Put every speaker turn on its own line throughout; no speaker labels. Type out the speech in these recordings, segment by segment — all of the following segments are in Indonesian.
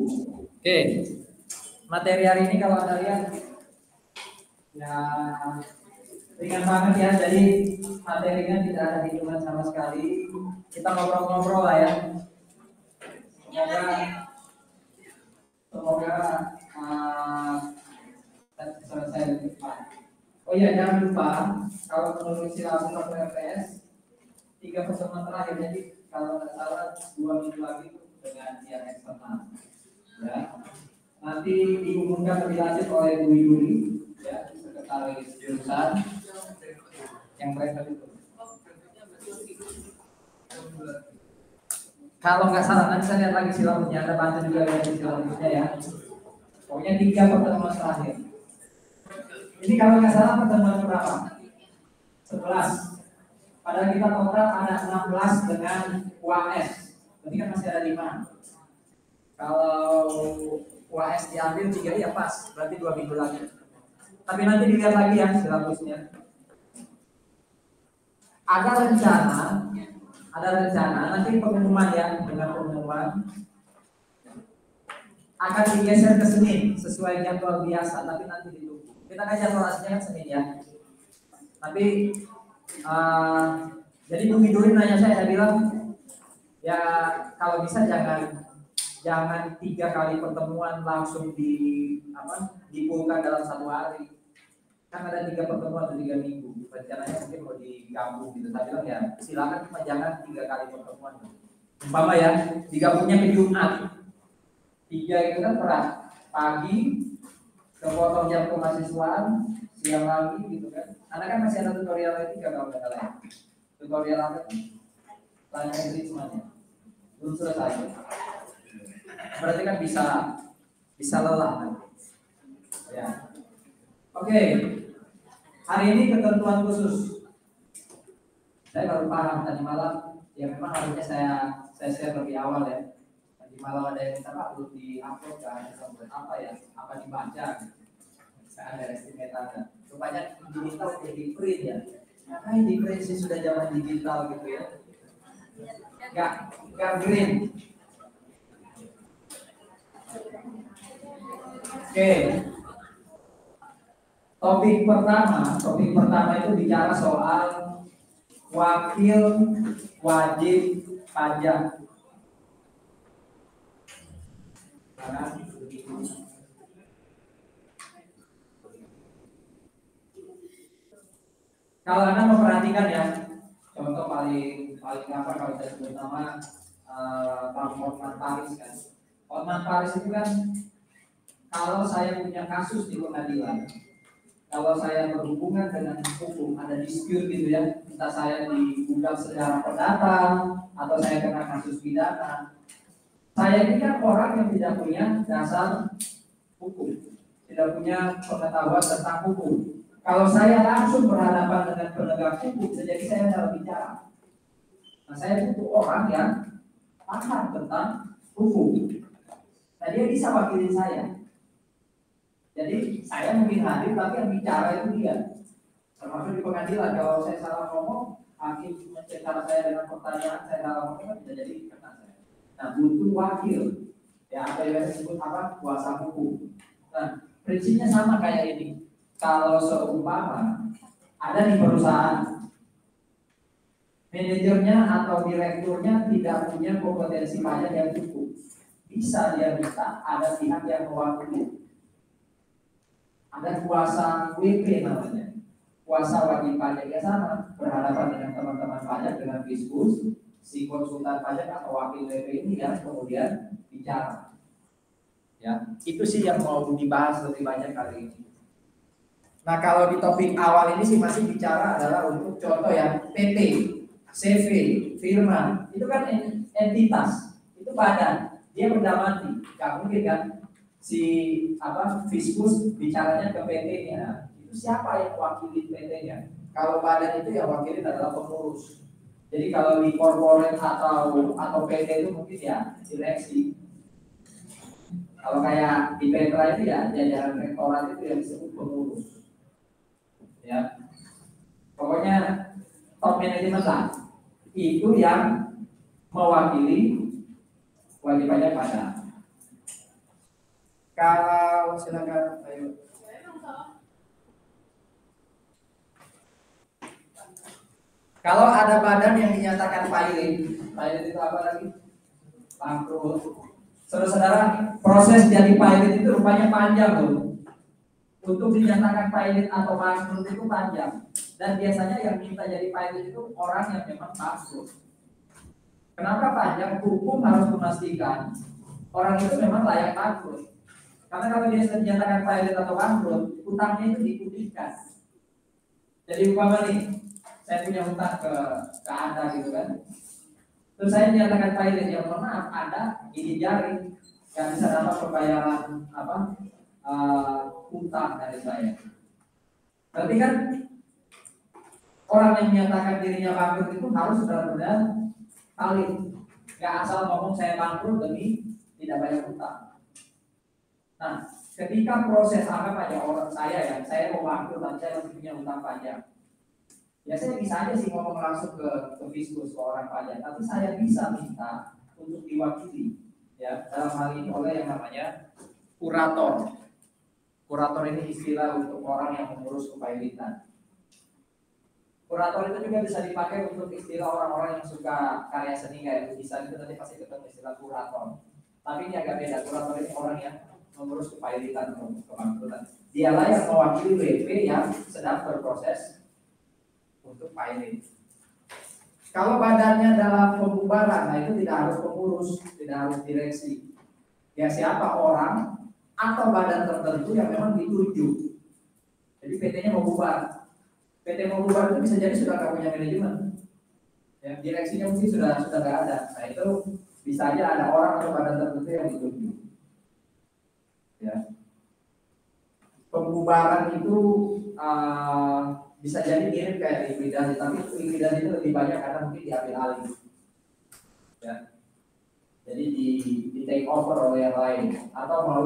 Oke, materi hari ini kalau Anda lihat ya ringan banget ya, jadi materinya tidak ada hitungan sama sekali. Kita ngobrol-ngobrol lah ya. Semoga selesai lebih cepat. Oh iya, jangan lupa kalau menurut silabus PPS 3 pertemuan terakhir, jadi kalau nggak salah 2 minggu lagi dengan yang eksternal. Ya, nanti diumumkan lebih lanjut oleh Bu Yuri, ya, sekretaris jurusan yang mereka itu. Kalau nggak salah, nanti saya lihat lagi silabusnya, ada bantu juga dari silabusnya ya. Pokoknya 3 pertemuan terakhir. Ini kalau nggak salah pertemuan berapa? 11. Padahal kita total ada 16 dengan UAS. Berarti kan masih ada 5. Kalau UAS diambil 3 ya pas, berarti 2 minggu lagi. Tapi nanti dilihat lagi ya silabusnya. Ada rencana nanti pengumuman ya, dengan pengumuman akan digeser ke Senin sesuai jadwal biasa, tapi nanti ditunggu. Kita kan jadwal aslinya kan Senin ya. Tapi jadi Bu Miduri nanya saya bilang ya kalau bisa jangan 3 kali pertemuan langsung dipulkan dalam 1 hari. Kan ada 3 pertemuan atau 3 minggu. Rencananya mungkin mau digabung gitu. Saya bilang ya silakan, cuma jangan 3 kali pertemuan. Umpama ya digabungnya ke Jumat. 3 itu kan berat. Pagi kepotong jam kemahasiswaan, siang lagi gitu kan. Karena kan masih ada tutorial etika kalau nggak salah ya. Tutorial apa itu? Tanya semuanya. Belum selesai. Berarti kan bisa lelah kan? Ya. Oke. Hari ini ketentuan khusus. Saya baru paham tadi malam. Ya memang harusnya saya share lebih awal ya. Tadi malam ada yang minta perlu di-upload kan, apa ya? Apa dibaca? Saya ada estimate ada. Rupanya digital udah di print ya. Makanya di print sih sudah zaman digital gitu ya. Gak green. Oke. Topik pertama itu bicara soal wakil wajib pajak. Kalau Anda memperhatikan ya, contoh paling apa kalau saya sebut nama Pak Hotman Paris kan. Hotman Paris itu kan kalau saya punya kasus di pengadilan, kalau saya berhubungan dengan hukum, ada dispute gitu ya, entah saya digugat secara perdata atau saya kena kasus pidana, saya ini kan orang yang tidak punya dasar hukum, tidak punya pengetahuan tentang hukum. Kalau saya langsung berhadapan dengan penegak hukum, jadi saya dalam bicara. Nah, saya butuh orang yang paham tentang hukum. Nah, dia bisa wakilin saya. Jadi saya mungkin hadir, tapi yang bicara itu dia. Termasuk di pengadilan, kalau saya salah ngomong, hakim mencek cara saya dengan pertanyaan, saya salah ngomong kan bisa jadi kena saya. Nah, butuh wakil. Ya, apa yang disebut apa? Kuasa hukum. Nah, prinsipnya sama kayak ini. Kalau seumpama ada di perusahaan, manajernya atau direkturnya tidak punya kompetensi pajak yang cukup, bisa dia minta ada pihak yang mewakili. Ada kuasa WP namanya, kuasa wajib pajak ya sama, berhadapan dengan teman-teman pajak dengan fiskus, si konsultan pajak atau wakil WP ini yang kemudian bicara. Ya, itu sih yang mau dibahas lebih banyak kali ini. Nah, kalau di topik awal ini sih masih bicara adalah untuk contoh ya, PT, CV, firma, itu kan entitas, itu badan, dia benda mati, nggak mungkin kan si fiskus bicaranya ke PT-nya, itu siapa yang wakili PT-nya? Kalau badan itu yang wakili adalah pengurus. Jadi kalau di corporate atau PT itu mungkin ya direksi. Kalau kayak di Petra itu ya jajaran rektorat itu yang disebut pengurus. Ya, pokoknya top management lah, itu yang mewakili wajib pajak pada. Kalau silakan, ayo. Kalau ada badan yang dinyatakan pilot itu apa lagi? Bangkrut. Saudara-saudara, proses jadi pilot itu rupanya panjang loh. Untuk dinyatakan pilot atau bangkrut itu panjang. Dan biasanya yang minta jadi pilot itu orang yang memang bangkrut. Kenapa panjang? Hukum harus memastikan orang itu memang layak bangkrut. Karena kalau dia sudah dinyatakan pilot atau bangkrut, utangnya itu dipulihkan. Jadi umpama nih, saya punya hutang ke Anda gitu kan. Terus saya dinyatakan pilot, ya mohon maaf, Anda ini jari nggak bisa dapat pembayaran hutang dari saya. Berarti kan orang yang menyatakan dirinya bangkrut itu harus benar-benar valid. Nggak asal ngomong saya bangkrut demi tidak bayar hutang. Nah, ketika proses anggap aja orang saya mau bangkrut dan saya masih punya hutang pajak. Ya saya bisa aja sih ngomong langsung ke fiskus, ke orang pajak, tapi saya bisa minta untuk diwakili, ya dalam hal ini oleh yang namanya kurator. Kurator ini istilah untuk orang yang mengurus kepailitan. Kurator itu juga bisa dipakai untuk istilah orang-orang yang suka karya seni kayak lukisan, itu nanti pasti ketemu istilah kurator. Tapi ini agak beda. Kurator ini orang yang mengurus kepailitan atau kebangkrutan. Dialah yang mewakili WP yang sedang berproses untuk pilot. Kalau badannya dalam pembubaran, nah itu tidak harus pengurus, tidak harus direksi. Ya siapa orang atau badan tertentu yang memang dituju. Jadi PT-nya mau bubar. PT mau bubar itu bisa jadi sudah nggak punya manajemen. Ya, direksinya mungkin sudah nggak ada. Nah itu bisa aja ada orang atau badan tertentu yang dituju. Ya. Pembubaran itu bisa jadi mirip kayak likuidasi, tapi likuidasi itu lebih banyak karena mungkin diambil alih. Ya. Jadi di take over oleh yang lain atau mau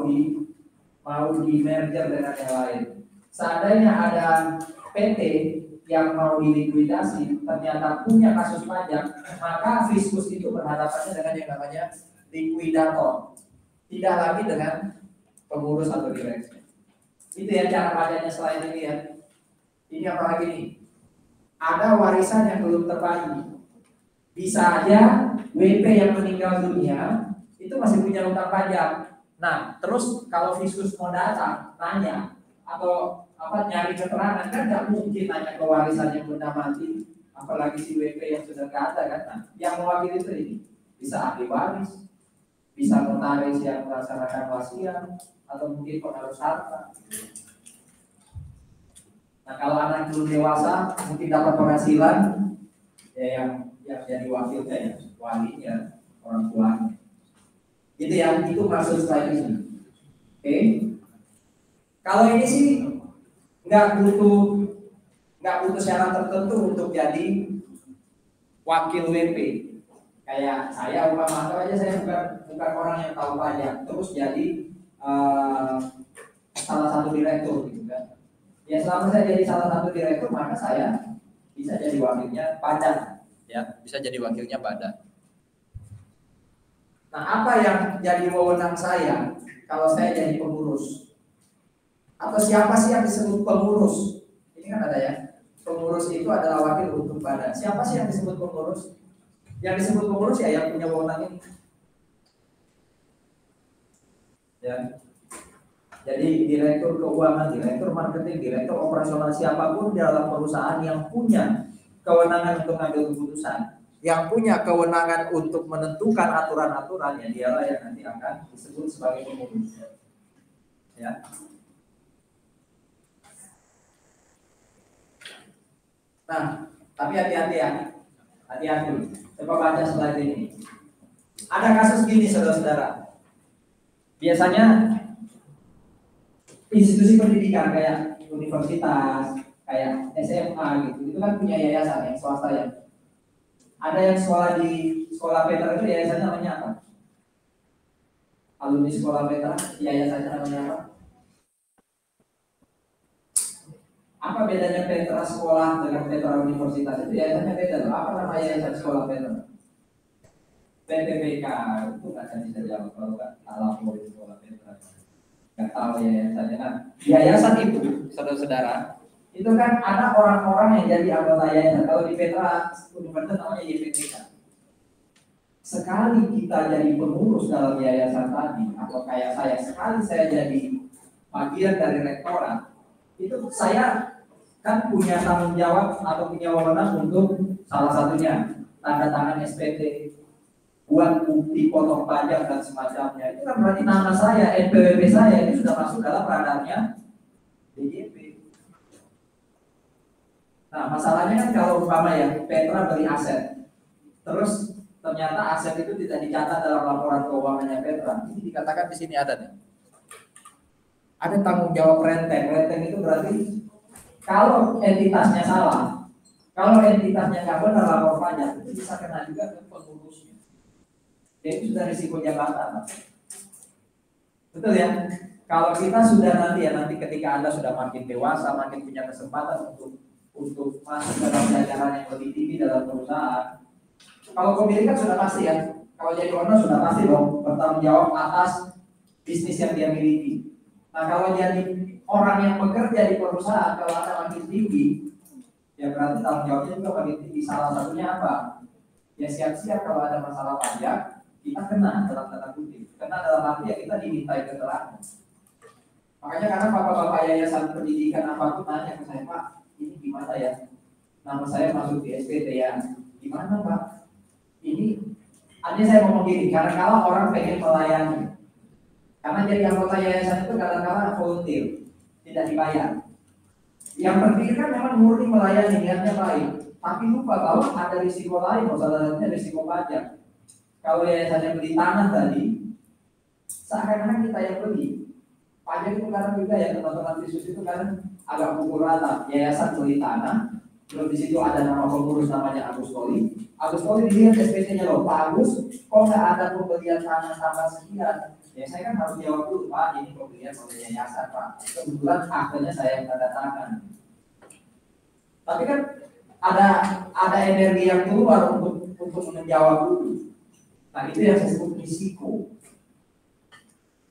di merger dengan yang lain. Seandainya ada PT yang mau dilikuidasi ternyata punya kasus pajak, maka fiskus itu berhadapannya dengan yang namanya likuidator, tidak lagi dengan pengurus atau direksi. Itu ya cara pajaknya selain ini ya. Ini apalagi nih? Ada warisan yang belum terbagi. Bisa aja WP yang meninggal dunia itu masih punya hutang pajak. Nah, terus kalau fiskus mau datang nanya atau nyari keterangan kan nggak mungkin nanya ke warisan yang benda mati, apalagi si WP yang sudah nggak ada kan. Nah, yang mewakili itu ini bisa ahli waris, bisa notaris yang melaksanakan wasiat atau mungkin pengaruh harta. Nah kalau anak belum dewasa mungkin dapat penghasilan ya yang jadi wakilnya ya walinya, orang tuanya. Itu yang itu maksud saya ini. Oke. Kalau ini sih nggak butuh syarat tertentu untuk jadi wakil WP. Kayak saya umpama aja saya bukan orang yang tahu pajak terus jadi salah satu direktur gitu kan. Ya selama saya jadi salah satu direktur maka saya bisa jadi wakilnya badan, ya bisa jadi wakilnya badan. Nah apa yang jadi wewenang saya kalau saya jadi pengurus? Atau siapa sih yang disebut pengurus? Ini kan ada ya, pengurus itu adalah wakil untuk badan. Siapa sih yang disebut pengurus? Yang disebut pengurus ya yang punya wewenang ini. Ya. Jadi direktur keuangan, direktur marketing, direktur operasional siapapun di dalam perusahaan yang punya kewenangan untuk mengambil keputusan, yang punya kewenangan untuk menentukan aturan-aturan, ya dialah yang nanti akan disebut sebagai pengurus. Ya. Nah, tapi hati-hati ya, hati-hati. Coba baca slide ini. Ada kasus gini saudara-saudara. Biasanya institusi pendidikan kayak universitas, kayak SMA gitu, itu kan punya yayasan yang swasta ya. Ada yang sekolah di sekolah Petra itu yayasannya namanya apa? Alumni sekolah Petra, yayasannya namanya apa? Apa bedanya Petra sekolah dengan Petra universitas? Itu yayasannya beda loh. Apa nama yayasan sekolah Petra? PTPK itu nggak bisa dijawab kalau nggak lapor di sekolah Petra. yayasannya. Nah, yayasan itu, saudara-saudara, itu kan ada orang-orang yang jadi anggota yayasan. Kalau di Petra Universitas namanya YPTK. Sekali kita jadi pengurus dalam yayasan tadi, atau kayak saya, sekali saya jadi bagian dari rektorat, itu saya kan punya tanggung jawab atau punya wewenang untuk salah satunya tanda tangan SPT, buat bukti potong pajak dan semacamnya. Itu kan berarti nama saya, NPWP saya ini sudah masuk dalam radarnya DJP. Nah, masalahnya kan kalau umpama ya Petra beli aset, terus ternyata aset itu tidak dicatat dalam laporan keuangannya Petra. Ini dikatakan di sini ada nih. Ada tanggung jawab renteng. Renteng itu berarti kalau entitasnya salah, kalau entitasnya nggak benar lapor pajak, itu bisa kena juga ke pengurusnya. Jadi sudah risiko jabatan. Betul ya? Kalau kita sudah nanti ketika Anda sudah makin dewasa, makin punya kesempatan untuk masuk dalam jajaran yang lebih tinggi dalam perusahaan. Kalau pemilik kan sudah pasti ya. Kalau jadi owner sudah pasti dong bertanggung jawab atas bisnis yang dia miliki. Nah, kalau jadi orang yang bekerja di perusahaan, kalau ada makin tinggi, ya berarti tanggung jawabnya juga makin tinggi. Salah satunya apa? Ya siap-siap kalau ada masalah pajak, kita kena dalam tanda kutip. Kena dalam arti ya kita dimintai keterangan. Makanya karena bapak-bapak yayasan pendidikan apapun nanya ke saya, Pak, ini gimana ya? Nama saya masuk di SPT ya. Gimana Pak? Ini, artinya saya ngomong gini, karena kalau orang pengen melayani. Karena jadi anggota yayasan itu kadang-kadang volunteer, tidak dibayar. Yang penting kan memang murni melayani, niatnya baik. Tapi lupa bahwa ada risiko lain, salah satunya risiko pajak. Kalau yayasannya beli tanah tadi, seakan-akan kita yang beli. Pajak itu kadang juga ya teman-teman khusus itu kan agak pukul rata. Yayasan beli tanah, terus di situ ada nama pengurus namanya Agus Koli. Agus Koli dilihat SPT-nya loh, Pak Agus, kok nggak ada pembelian tanah tambah sekian? Ya saya kan harus jawab dulu, Pak, ini pembelian oleh yayasan, Pak. Kebetulan akhirnya saya yang tanda tangan. Tapi kan ada energi yang keluar untuk menjawab dulu. Nah itu yang saya sebut risiko.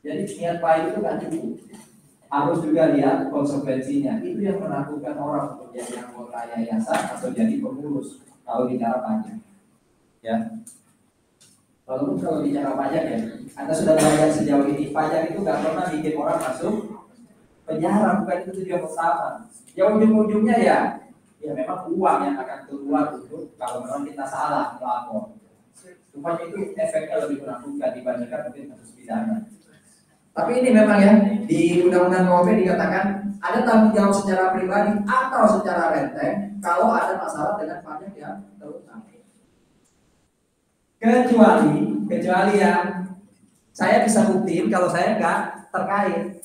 Jadi niat baik itu kan cukup. Harus juga lihat konsekuensinya. Itu yang menakutkan orang untuk jadi anggota yayasan atau jadi pengurus kalau bicara pajak. Ya. Walaupun kalau bicara pajak ya, Anda sudah belajar sejauh ini, pajak itu nggak pernah bikin orang masuk penjara, bukan itu tujuan utama. Ya ujung-ujungnya ya memang uang yang akan keluar untuk kalau memang kita salah melapor. Rupanya itu efeknya lebih menakutkan dibandingkan mungkin kasus pidana. Tapi ini memang ya di Undang-Undang KUHP dikatakan ada tanggung jawab secara pribadi atau secara renteng kalau ada masalah dengan pajak yang terutama. Kecuali yang saya bisa buktiin kalau saya nggak terkait.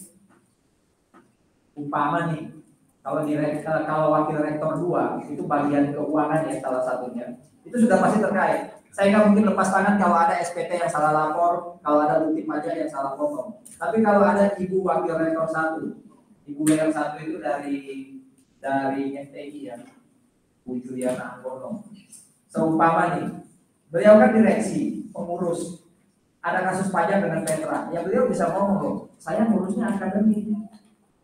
Umpama nih, kalau wakil rektor 2 itu bagian keuangan ya salah satunya, itu sudah pasti terkait. Saya nggak mungkin lepas tangan kalau ada SPT yang salah lapor, kalau ada bukti pajak yang salah potong. Tapi kalau ada ibu wakil rektor 1, ibu yang 1 itu dari FTI ya, Bu Juliana Anggono. Seumpama nih, beliau kan direksi, pengurus, ada kasus pajak dengan Petra, ya beliau bisa ngomong loh, saya ngurusnya akademik,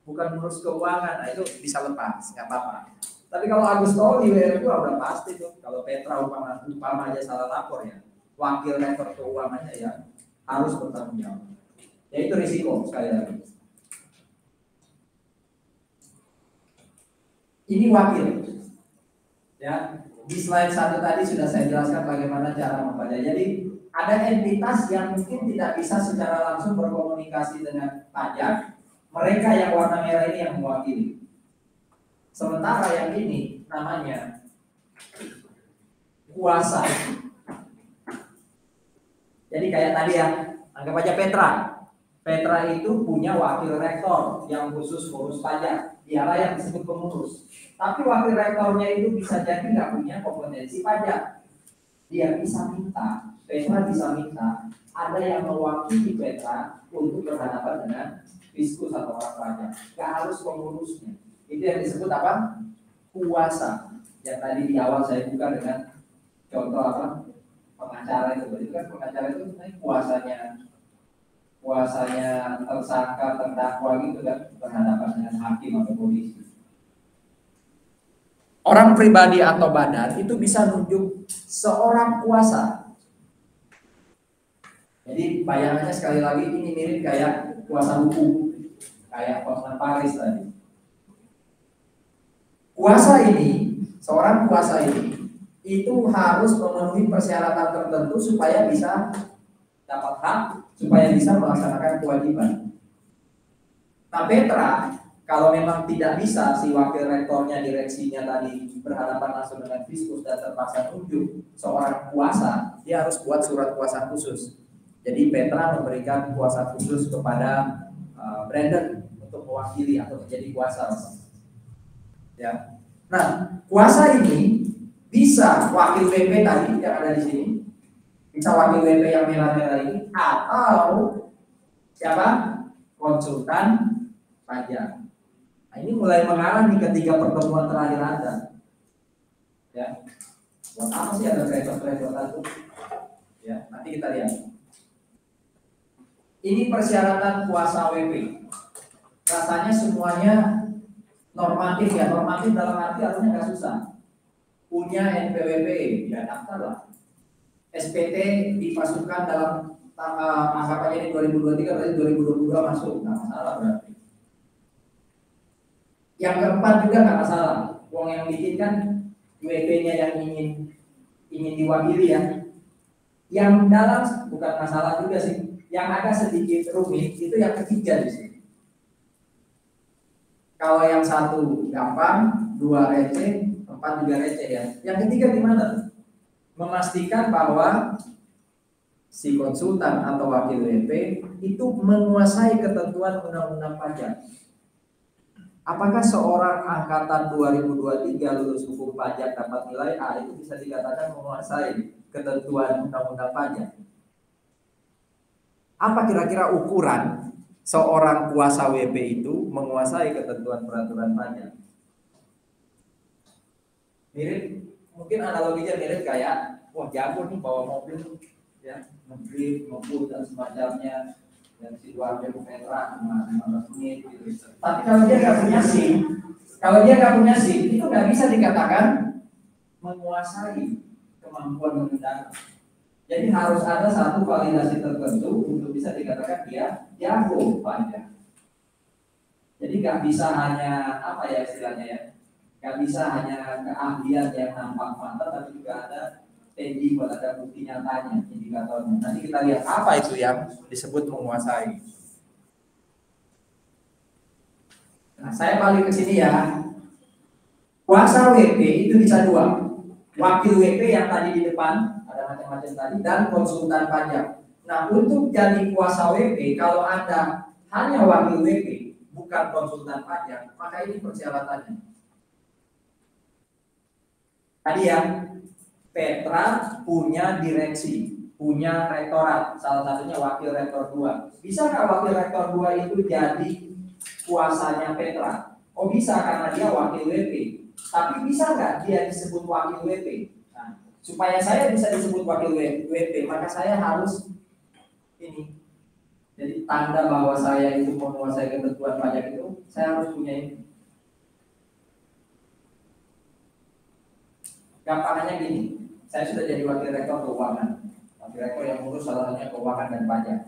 bukan ngurus keuangan, nah itu bisa lepas, nggak apa-apa. Tapi kalau Agus Koli itu udah pasti tuh, kalau Petra umpama aja salah lapor ya, wakil rektor keuangannya ya harus bertanggung jawab. Ya itu risiko sekali lagi. Ini wakil, ya. Di slide 1 tadi sudah saya jelaskan bagaimana cara membaca. Jadi ada entitas yang mungkin tidak bisa secara langsung berkomunikasi dengan pajak. Mereka yang warna merah ini yang mewakili. Sementara yang ini namanya kuasa. Jadi kayak tadi ya, anggap aja Petra. Petra itu punya wakil rektor yang khusus ngurus pajak. Dialah yang disebut pengurus. Tapi wakil rektornya itu bisa jadi nggak punya kompetensi pajak. Dia bisa minta, Petra bisa minta, ada yang mewakili Petra untuk berhadapan dengan fiskus atau orang pajak. Nggak harus pengurusnya. Itu yang disebut apa? Kuasa. Yang tadi di awal saya buka dengan contoh apa? Pengacara itu. Jadi kan pengacara itu sebenarnya kuasanya kuasanya tersangka terdakwa gitu kan berhadapan dengan hakim atau polisi. Orang pribadi atau badan itu bisa nunjuk seorang kuasa. Jadi bayangannya sekali lagi ini mirip kayak kuasa hukum, kayak Hotman Paris tadi. Kuasa ini, seorang kuasa ini itu harus memenuhi persyaratan tertentu supaya bisa dapat hak, supaya bisa melaksanakan kewajiban. Nah, Petra, kalau memang tidak bisa si wakil rektornya, direksinya tadi berhadapan langsung dengan fiskus dan terpaksa tunjuk seorang kuasa, dia harus buat surat kuasa khusus. Jadi Petra memberikan kuasa khusus kepada Brandon untuk mewakili atau menjadi kuasa. Ya. Nah, kuasa ini bisa wakil WP tadi yang ada di sini, bisa wakil WP yang merah-merah ini, atau siapa? Konsultan pajak. Nah, ini mulai mengarah nih ketiga pertemuan terakhir Anda. Ya. Buat apa sih ada travel-travel itu? Ya, nanti kita lihat. Ini persyaratan kuasa WP. Rasanya semuanya normatif ya, normatif dalam arti artinya nggak susah. Punya NPWP, ya daftar lah. SPT dipasukkan dalam anggapannya ini 2023 berarti 2022 masuk, nggak masalah berarti. Yang keempat juga nggak masalah. Uang yang bikin kan WP-nya yang ingin diwakili ya. Yang dalam bukan masalah juga sih. Yang agak sedikit rumit itu yang ketiga di sini. Kalau yang satu gampang, dua receh, empat juga receh ya. Yang ketiga gimana? Memastikan bahwa si konsultan atau wakil WP itu menguasai ketentuan undang-undang pajak. Apakah seorang angkatan 2023 lulus hukum pajak dapat nilai A itu bisa dikatakan menguasai ketentuan undang-undang pajak? Apa kira-kira ukuran seorang kuasa WP itu menguasai ketentuan peraturan pajak? Mirip, mungkin analoginya mirip kayak, wah jago nih bawa mobil, ya, mobil dan semacamnya. Dan situasi Petra 15 menit gitu. Tapi kalau dia nggak punya SIM, itu nggak bisa dikatakan menguasai kemampuan mengendara. Jadi harus ada satu validasi tertentu untuk bisa dikatakan dia jago pajak. Jadi nggak bisa hanya apa ya istilahnya ya, nggak bisa hanya keahlian yang nampak mata, tapi juga ada TG buat ada bukti nyatanya, indikatornya. Nanti kita lihat apa itu yang disebut menguasai. Nah, saya balik ke sini ya. Kuasa WP itu bisa dua. Wakil WP yang tadi di depan, ada macam-macam tadi, dan konsultan pajak. Nah, untuk jadi kuasa WP, kalau Anda hanya wakil WP, bukan konsultan pajak, maka ini persyaratannya. Tadi ya, Petra punya direksi, punya rektorat, salah satunya wakil rektor 2. Bisa nggak wakil rektor 2 itu jadi kuasanya Petra? Oh bisa, karena dia wakil WP. Tapi bisa nggak dia disebut wakil WP? Nah, supaya saya bisa disebut wakil WP, maka saya harus ini. Jadi tanda bahwa saya itu menguasai ketentuan pajak itu, saya harus punya ini. Gampangannya gini, saya sudah jadi wakil rektor keuangan. Wakil rektor yang ngurus salah satunya keuangan dan pajak.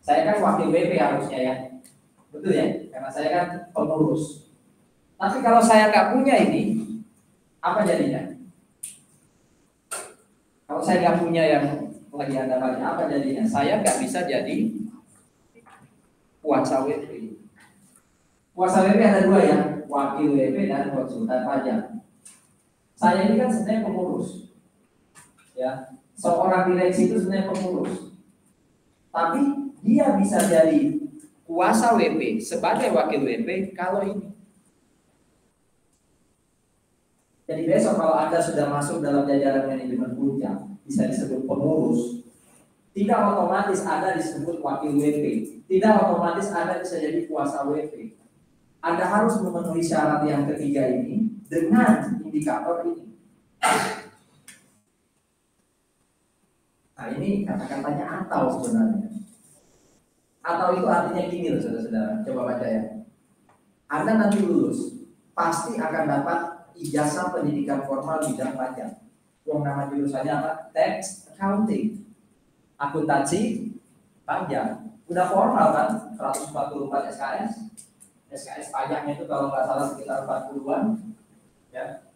Saya kan wakil WP harusnya ya. Betul ya? Karena saya kan pengurus. Tapi kalau saya nggak punya ini, apa jadinya? Kalau saya nggak punya yang lagi ada banyak, apa jadinya? Saya nggak bisa jadi kuasa WP. Kuasa WP ada dua ya, wakil WP dan konsultan pajak. Saya ini kan sebenarnya pengurus, ya. Seorang direksi itu sebenarnya pengurus, tapi dia bisa jadi kuasa WP sebagai wakil WP kalau ini. Jadi besok kalau Anda sudah masuk dalam jajaran manajemen puncak, bisa disebut pengurus. Tidak otomatis Anda disebut wakil WP, tidak otomatis Anda bisa jadi kuasa WP. Anda harus memenuhi syarat yang ketiga ini dengan indikator ini. Nah ini kata-katanya atau sebenarnya. Atau itu artinya gini loh saudara-saudara, coba baca ya. Anda nanti lulus, pasti akan dapat ijazah pendidikan formal bidang pajak. Yang nama jurusannya apa? Tax Accounting, akuntansi pajak. Udah formal kan, 144 SKS. SKS pajaknya itu kalau nggak salah sekitar 40-an. Ya.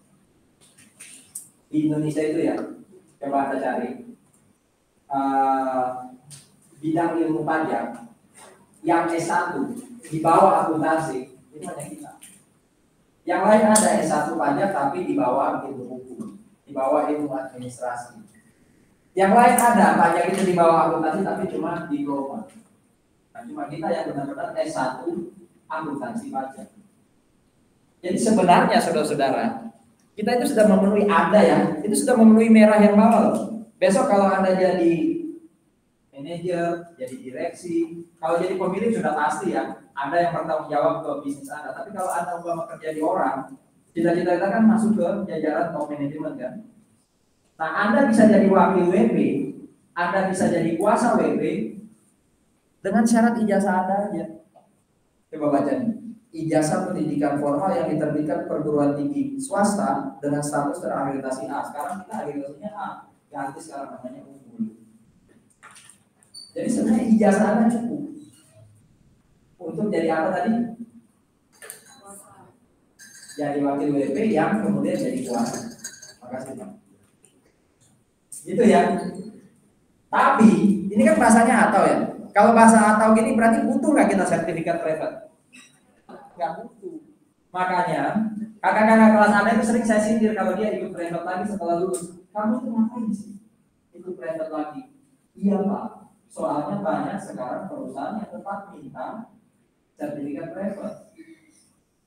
Di Indonesia itu ya, coba Anda cari bidang ilmu pajak yang S1 di bawah akuntansi itu hanya kita. Yang lain ada S1 pajak tapi di bawah ilmu hukum, di bawah ilmu administrasi. Yang lain ada pajak itu di bawah akuntansi tapi cuma diploma. Nah, cuma kita yang benar-benar S1 akuntansi pajak. Jadi sebenarnya saudara-saudara, kita itu sudah memenuhi Anda ya, itu sudah memenuhi merah yang bawah. Besok kalau Anda jadi manajer, jadi direksi, kalau jadi pemilik sudah pasti ya, Anda yang bertanggung jawab ke bisnis Anda. Tapi kalau Anda umpama kerja di orang, cita-cita kita kan masuk ke jajaran top management kan. Nah, Anda bisa jadi wakil WP, Anda bisa jadi kuasa WP dengan syarat ijazah Anda aja. Coba baca nih. Ijazah pendidikan formal yang diterbitkan perguruan tinggi swasta dengan status terakreditasi A. Sekarang kita akreditasinya A, ganti sekarang namanya unggul. Jadi sebenarnya ijazah Anda cukup untuk jadi apa tadi? Jadi wakil WP yang kemudian jadi kuasa. Makasih Pak. Gitu ya. Tapi ini kan bahasanya atau ya. Kalau bahasa atau gini berarti butuh nggak kita sertifikat private? Nggak butuh. Makanya kakak-kakak kelas Anda itu sering saya sindir kalau dia ikut private lagi setelah lulus. Kamu itu ngapain sih ikut private lagi? Iya Pak, soalnya banyak sekarang perusahaan yang tetap minta sertifikat private.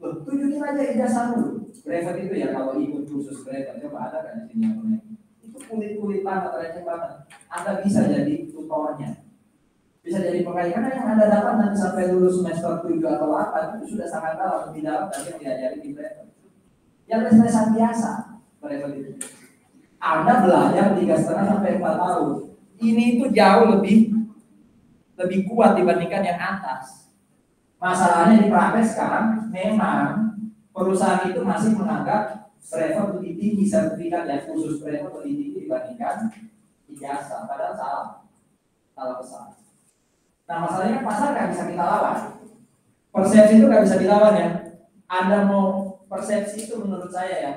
Loh, tunjukin aja ijazah dulu. Private itu ya kalau ikut khusus private, coba ada kan di sini yang itu kulit-kulit banget, receh banget. Anda bisa jadi tutornya. Bisa jadi pengkajian karena yang Anda dapat nanti sampai lulus semester 7 atau 8 itu sudah sangat dalam, lebih dalam dari yang diajari di private. Yang les-lesan biasa private itu. Anda belajar 3,5 sampai 4 tahun. Ini itu jauh lebih kuat dibandingkan yang atas. Masalahnya di praktek sekarang memang perusahaan itu masih menganggap private lebih tinggi sertifikat yang khusus private lebih tinggi dibandingkan ijazah. Padahal salah besar. Nah masalahnya pasar nggak bisa kita lawan. Persepsi itu nggak bisa dilawan ya. Anda mau persepsi itu menurut saya ya,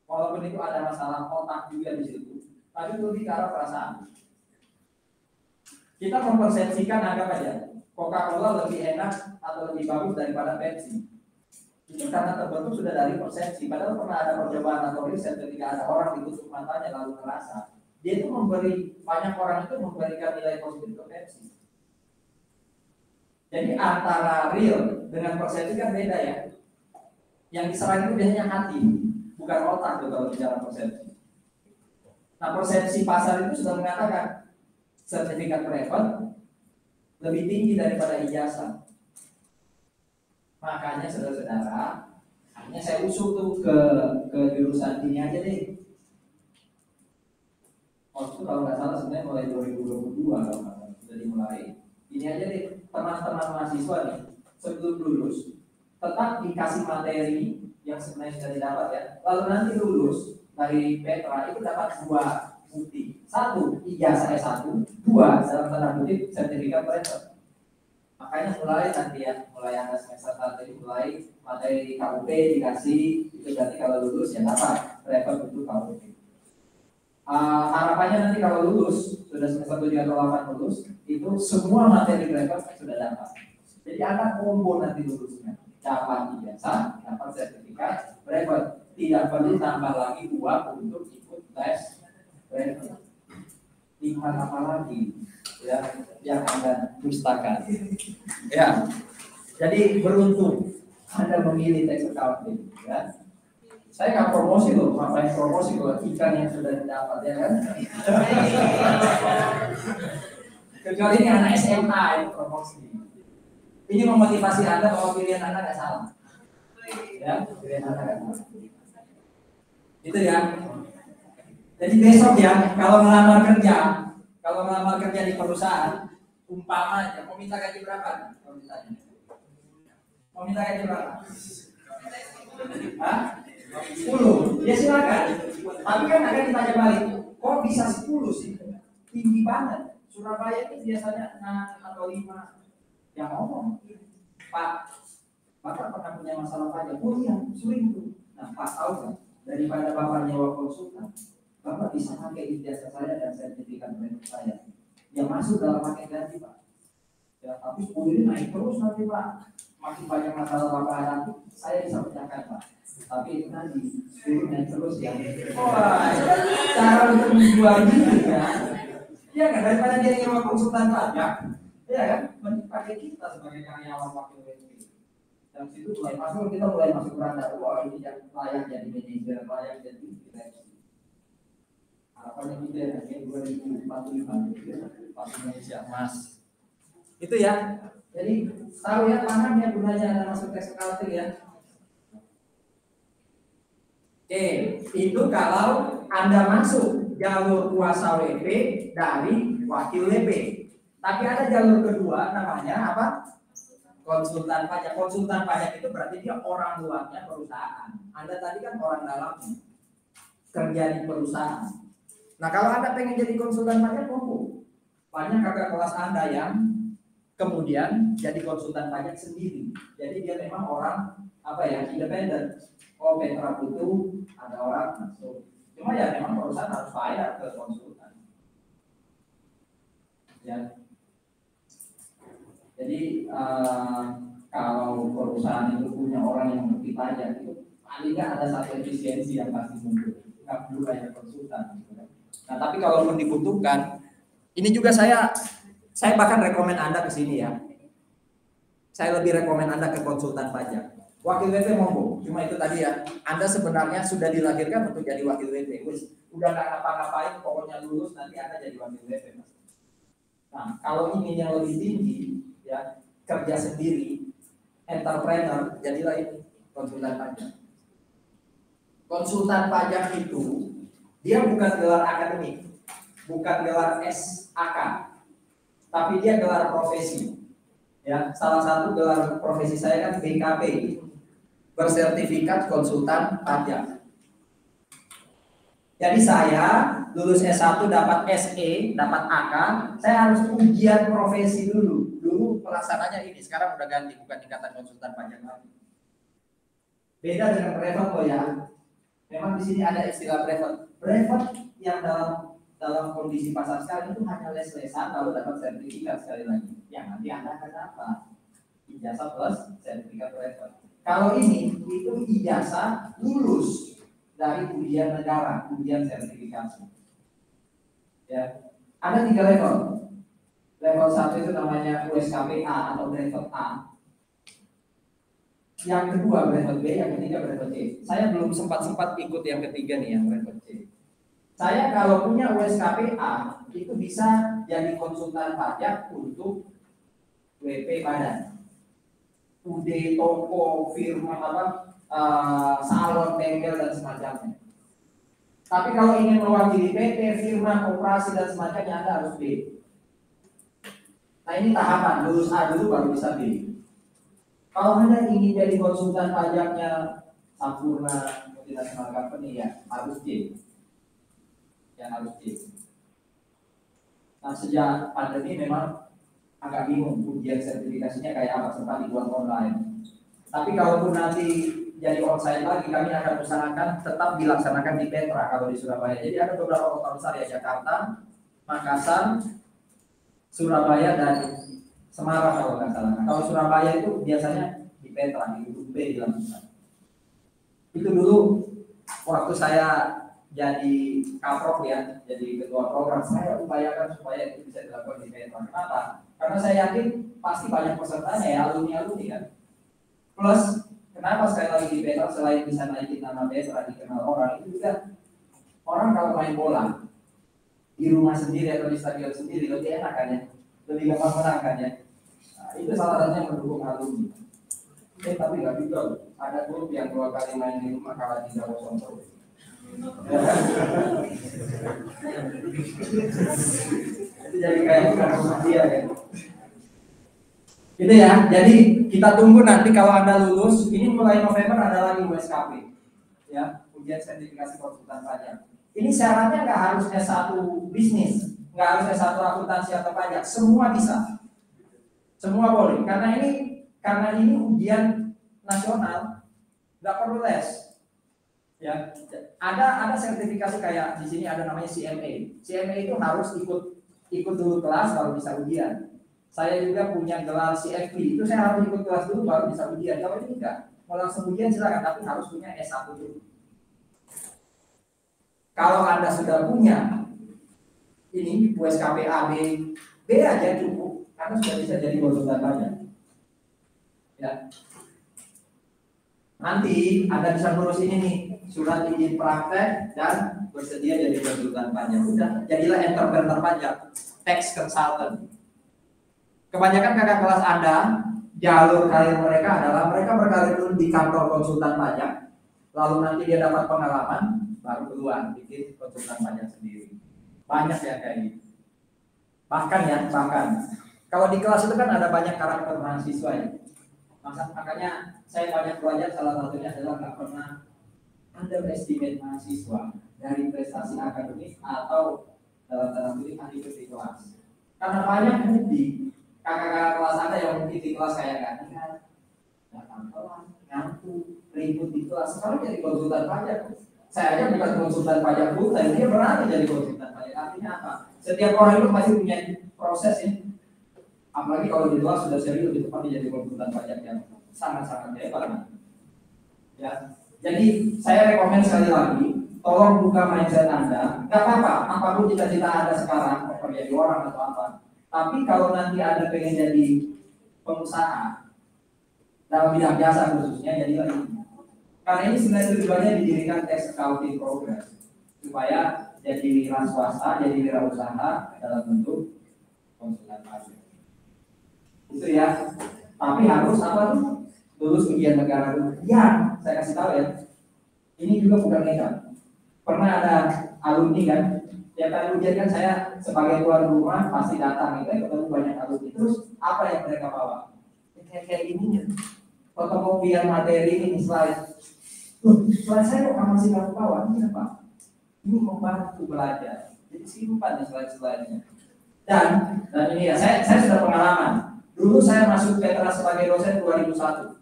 walaupun itu ada masalah otak juga di situ, tapi itu lebih ke arah perasaan. Kita mempersepsikan anggap aja Coca-Cola lebih enak atau lebih bagus daripada Pepsi. Itu karena terbentuk sudah dari persepsi. Padahal pernah ada percobaan atau riset ketika ada orang ditusuk matanya lalu merasa dia itu banyak orang itu memberikan nilai positif ke Pepsi. Jadi antara real dengan persepsi kan beda ya. Yang diserang itu biasanya hati, bukan otak tuh kalau bicara persepsi. Nah persepsi pasar itu sudah mengatakan sertifikat private lebih tinggi daripada ijazah. Makanya saudara-saudara, hanya saya usul tuh ke jurusan ini aja deh. Waktu kalau nggak salah sebenarnya mulai 2022 kalau nggak salah sudah dimulai. Ini aja deh teman-teman mahasiswa nih sebelum lulus tetap dikasih materi yang sebenarnya sudah didapat ya. Lalu nanti lulus dari Petra itu dapat 2 bukti. 1 ijazah S1, 2 dalam tanda kutip sertifikat private. Makanya mulai nanti ya, mulai Anda semester 1 ini mulai materi KUP dikasih, itu berarti kalau lulus ya dapat private untuk KUP. Harapannya nanti kalau lulus, sudah semester 7 atau 8 lulus, itu semua materi private sudah dapat. Jadi Anda combo nanti lulusnya, dapat ijazah, dapat sertifikat private. Tidak perlu tambah lagi uang untuk ikut tes private. Nikmat apa lagi ya yang Anda dustakan ya. Jadi beruntung Anda memilih tax accounting ya. Saya nggak promosi loh, ngapain promosi kalau ikan yang sudah didapat ya kan. Kecuali ini anak SMA yang promosi. Ini memotivasi Anda bahwa pilihan Anda nggak salah ya, pilihan Anda nggak salah itu ya. Jadi besok ya, kalau melamar kerja di perusahaan, Umpamanya, mau minta gaji berapa? Mau minta gaji berapa? Hah? 10. Ya silakan. Tapi kan akan ditanya balik, kok bisa 10 sih? Tinggi banget. Surabaya itu biasanya 6 atau 5 yang ngomong. Pak, Bapak pernah punya masalah pajak? Oh iya, sering tuh. Nah, Pak tahu kan, daripada Bapak nyewa konsultan, Bapak bisa pakai ijazah saya dan sertifikat dari saya. Yang masuk dalam paket gaji, Pak. Ya, tapi 10 ini naik terus nanti, Pak. Makin banyak masalah Bapak hadapi, saya bisa pecahkan, Pak. Tapi itu nanti 10 naik terus ya. Wah, cara untuk menjual diri ya. Iya kan, daripada dia nyewa konsultan pajak, ya kan, mending pakai kita sebagai karyawan wakil WP. Dan situ mulai masuk, kita mulai masuk beranda. Wah, ini yang layak jadi manajer, layak jadi direksi. Harapannya kita ya, 2045 Indonesia emas. Itu ya. Jadi tahu ya, paham ya gunanya ada masuk tes accounting ya. Oke, itu kalau Anda masuk jalur kuasa WP dari wakil WP. Tapi ada jalur kedua namanya apa? Konsultan pajak. Konsultan pajak itu berarti dia orang luarnya perusahaan. Anda tadi kan orang dalamnya, kerja di perusahaan. Nah, kalau Anda pengen jadi konsultan pajak, banyak kakak kelas Anda yang kemudian jadi konsultan pajak sendiri. Jadi dia memang orang apa ya, independen. Oh, Petra butuh, ada orang masuk. Cuma ya memang perusahaan harus bayar ke konsultan. Ya. Jadi kalau perusahaan itu punya orang yang ngerti pajak itu paling nggak ada satu efisiensi yang pasti muncul. Nggak perlu bayar konsultan. Nah, tapi kalaupun dibutuhkan, ini juga saya bahkan rekomen Anda ke sini ya. Saya lebih rekomen Anda ke konsultan pajak. Wakil WP monggo, cuma itu tadi ya. Anda sebenarnya sudah dilahirkan untuk jadi wakil WP. Udah nggak ngapa-ngapain, pokoknya lulus nanti Anda jadi wakil WP. Nah, kalau ingin yang lebih tinggi, ya kerja sendiri, entrepreneur, jadilah ini konsultan pajak. Konsultan pajak itu dia bukan gelar akademik, bukan gelar SAK, tapi dia gelar profesi. Ya, salah satu gelar profesi saya kan BKP, bersertifikat konsultan pajak. Jadi saya lulus S1 dapat SE, dapat AK, saya harus ujian profesi dulu. Dulu pelaksananya ini, sekarang udah ganti, bukan tingkatan konsultan pajak lagi. Beda dengan brevet kok ya. Memang di sini ada istilah brevet. Brevet yang dalam kondisi pasar sekarang itu hanya les-lesan lalu dapat sertifikat sekali lagi. Yang nanti Anda akan dapat ijazah plus sertifikat brevet. Kalau ini itu ijazah lulus dari ujian negara, ujian sertifikasi. Ya, ada 3 level. Level 1 itu namanya USKPA atau brevet A. Yang kedua brevet B, yang ketiga brevet C. Saya belum sempat ikut yang ketiga nih, yang brevet C. Saya kalau punya USKPA itu bisa jadi konsultan pajak untuk WP badan. UD, toko, firma apa, salon, bengkel dan semacamnya. Tapi kalau ingin mewakili PT, firma, koperasi dan semacamnya Anda harus B. Nah ini tahapan, lulus A dulu baru bisa B. Kalau Anda ingin jadi konsultan pajaknya Sampurna, multinational company ya harus C. Ya harus C. Nah sejak pandemi memang agak bingung ujian sertifikasinya kayak apa, sempat dibuat online. Tapi kalaupun nanti jadi onsite lagi, kami akan usahakan tetap dilaksanakan di Petra kalau di Surabaya. Jadi ada beberapa kota besar ya, Jakarta, Makassar, Surabaya dan Semarang kalau nggak salah. Kalau Surabaya itu biasanya di Petra, di UB dilakukan. Itu dulu waktu saya jadi kaprok ya, jadi ketua program, saya upayakan supaya itu bisa dilakukan di Petra. Kenapa? Karena saya yakin pasti banyak pesertanya ya, alumni kan. Plus, kenapa sekali lagi di Petra selain bisa naikin nama Petra dikenal orang, itu juga orang kalau main bola di rumah sendiri atau di stadion sendiri lebih enak kan ya, lebih gampang menang kan ya. Nah, itu salah satunya mendukung alumni. Tapi nggak juga, ada grup yang 2 kali main di rumah kalah 3-0 terus. Itu jadi kayak bukan rumah dia ya. Gitu ya. Jadi kita tunggu nanti kalau Anda lulus, ini mulai November ada lagi USKP. Ya, ujian sertifikasi konsultan pajak. Ini syaratnya nggak harus S1 bisnis, nggak harus S1 akuntansi atau pajak, semua bisa. Semua boleh. Karena ini ujian nasional, nggak perlu les. Ya, ada sertifikasi kayak di sini ada namanya CMA. CMA itu harus ikut dulu kelas baru bisa ujian. Saya juga punya gelar CFP, itu saya harus ikut kelas dulu baru bisa ujian. Kalau ini enggak, mau langsung ujian silakan, tapi harus punya S1 dulu. Kalau Anda sudah punya ini USKP A, B aja cukup, Anda sudah bisa jadi konsultan pajak. Ya. Nanti Anda bisa ngurus ini nih, surat izin praktek dan bersedia jadi konsultan pajak. Udah, jadilah entrepreneur pajak, tax consultant. Kebanyakan kakak kelas Anda, jalur karir mereka adalah mereka berkarir dulu di kantor konsultan pajak, lalu nanti dia dapat pengalaman, baru keluar bikin konsultan pajak sendiri. Banyak yang kayak gitu. Bahkan kalau di kelas itu kan ada banyak karakter mahasiswa ya. Makanya saya banyak belajar, salah satunya adalah nggak pernah underestimate mahasiswa dari prestasi akademis atau dalam tanda kutip ahli di kelas. Karena banyak bukti kakak-kakak kelas Anda yang mungkin di kelas kayak gantian, datang telat, ngantuk, ribut di kelas, sekarang jadi konsultan pajak. Saya aja bukan konsultan pajak full time, dia berani jadi konsultan pajak. Artinya apa? Setiap orang itu masih punya proses ini. Apalagi kalau di luar sudah serius, itu pasti jadi konsultan pajak yang sangat-sangat hebat. Ya, jadi saya rekomend sekali lagi, tolong buka mindset Anda. Gak apa-apa, apapun cita-cita Anda sekarang, mau jadi orang atau apa. Tapi kalau nanti Anda pengen jadi pengusaha dalam bidang jasa khususnya, jadi lagi. Karena ini sebenarnya tujuannya didirikan tax accounting program supaya jadi wira swasta, jadi wirausaha dalam bentuk konsultan pajak. Itu ya. Tapi harus apa tuh? Lulus ujian negara dulu. Ya, saya kasih tahu ya. Ini juga bukan nekat. Pernah ada alumni kan, tiap kali ujian kan saya sebagai tuan rumah pasti datang gitu, ketemu banyak alumni. Terus apa yang mereka bawa? Kayak ininya. Fotokopian materi ini slide. Slide saya kok masih kamu bawa? Ini apa? Ini membantu belajar. Jadi simpan di slide-slide-nya. Dan ini ya, saya sudah pengalaman. Dulu saya masuk Petra sebagai dosen 2001.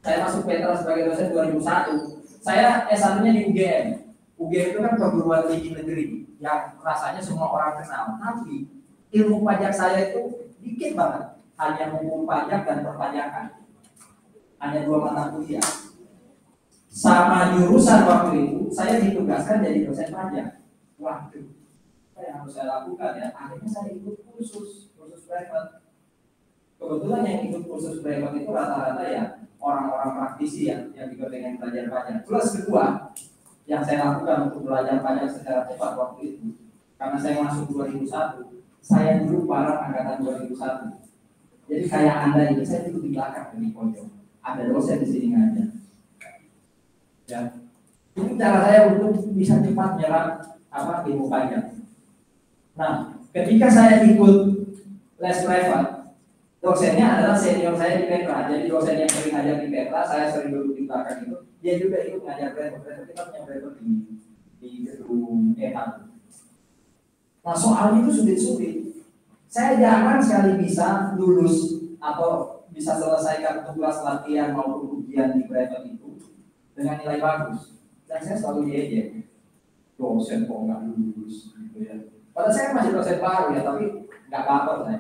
Saya masuk Petra sebagai dosen 2001. Saya S1-nya di UGM. UGM itu kan perguruan tinggi negeri yang rasanya semua orang kenal. Tapi ilmu pajak saya itu dikit banget. Hanya hukum pajak dan perpajakan. Hanya 2 mata kuliah. Sama jurusan waktu itu, saya ditugaskan jadi dosen pajak. Waduh, apa yang harus saya lakukan ya? Akhirnya saya ikut kursus private. Kebetulan yang ikut kursus private itu rata-rata ya orang-orang praktisi ya, yang juga pengen belajar pajak. Plus kedua, yang saya lakukan untuk belajar pajak secara cepat waktu itu, karena saya masuk 2001, saya dulu barang angkatan 2001. Jadi kayak Anda ini, saya duduk di belakang di pojok. Ada dosen di sini ngajar. Ya, itu cara saya untuk bisa cepat menyerap ilmu pajak. Nah, ketika saya ikut les private, dosennya adalah senior saya di Petra. Jadi dosen yang sering ngajar di Petra, saya sering duduk di belakang itu, dia juga ikut ngajar private. Kita punya private di gedung E1. Nah, soal itu sulit-sulit. Saya jarang sekali bisa lulus atau bisa selesaikan tugas latihan maupun ujian di private itu dengan nilai bagus, dan saya selalu diejek, dosen kok nggak lulus gitu ya. Padahal saya masih dosen baru ya, tapi nggak apa-apa saya.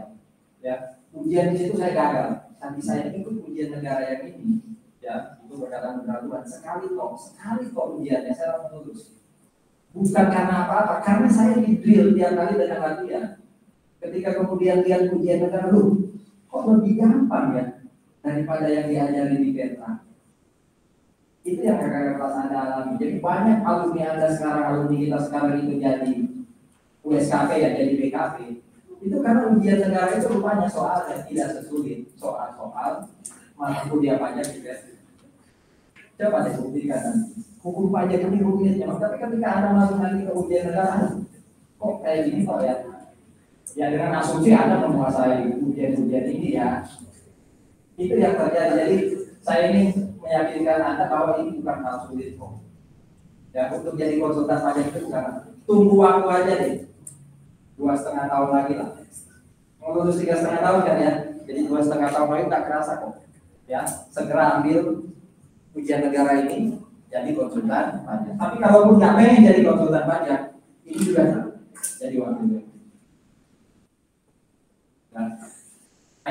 Ya, ujian di situ saya gagal, tapi saya ikut ujian negara yang ini, ya itu berkata benar sekali kok ujiannya saya langsung lulus. Bukan karena apa-apa, karena saya di drill tiap kali dengan latihan. Ketika kemudian lihat ujian negara, kok lebih gampang ya daripada yang diajari di Petra. Itu yang kakak kelas Anda alami. Jadi banyak alumni Anda sekarang, alumni kita sekarang itu jadi USKP ya, jadi BKP. Itu karena ujian negara itu rupanya soal yang tidak sesulit soal-soal mata kuliah pajak juga. Coba deh buktikan. Hukum pajak ini rumitnya, tapi ketika Anda masuk nanti ke ujian negara, kok kayak gini kok ya? Ya dengan asumsi Anda menguasai ujian-ujian ini ya. Itu yang terjadi. Jadi saya ini meyakinkan Anda bahwa ini bukan hal sulit kok. Ya, untuk jadi konsultan pajak itu bukan. Tunggu waktu aja deh. 2,5 tahun lagi lah. Mau lulus 3,5 tahun kan ya. Jadi 2,5 tahun lagi tak kerasa kok. Ya, segera ambil ujian negara ini jadi konsultan pajak. Tapi kalau pun nggak pengen jadi konsultan pajak, ini juga jadi wakil WP. Nah,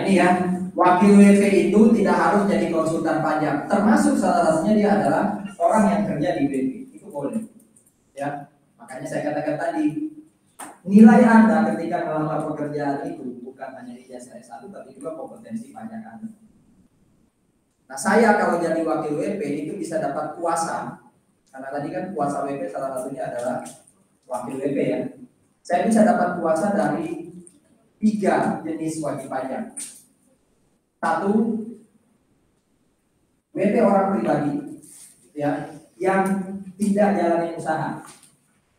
ini kan wakil WP itu tidak harus jadi konsultan pajak. Termasuk salah satunya dia adalah orang yang kerja di WP. Itu boleh. Ya, makanya saya katakan tadi, nilai Anda ketika melamar pekerjaan itu bukan hanya ijazah S1 tapi juga kompetensi pajak Anda. Nah, saya kalau jadi wakil WP itu bisa dapat kuasa. Karena tadi kan kuasa WP salah satunya adalah wakil WP ya. Saya bisa dapat kuasa dari 3 jenis wajib pajak. 1, WP orang pribadi ya, yang tidak jalani usaha.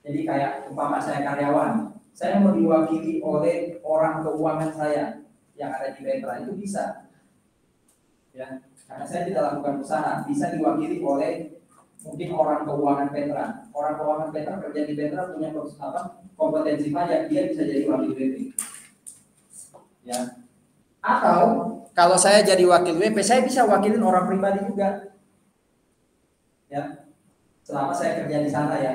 Jadi kayak umpama saya karyawan, saya mau diwakili oleh orang keuangan saya yang ada di Petra, itu bisa. Ya, karena saya tidak lakukan usaha, bisa diwakili oleh mungkin orang keuangan Petra. Orang keuangan Petra kerja di Petra punya kompetensi pajak, dia bisa jadi wakil WP. Ya. Atau kalau saya jadi wakil WP, saya bisa wakilin orang pribadi juga. Ya. Selama saya kerja di sana ya.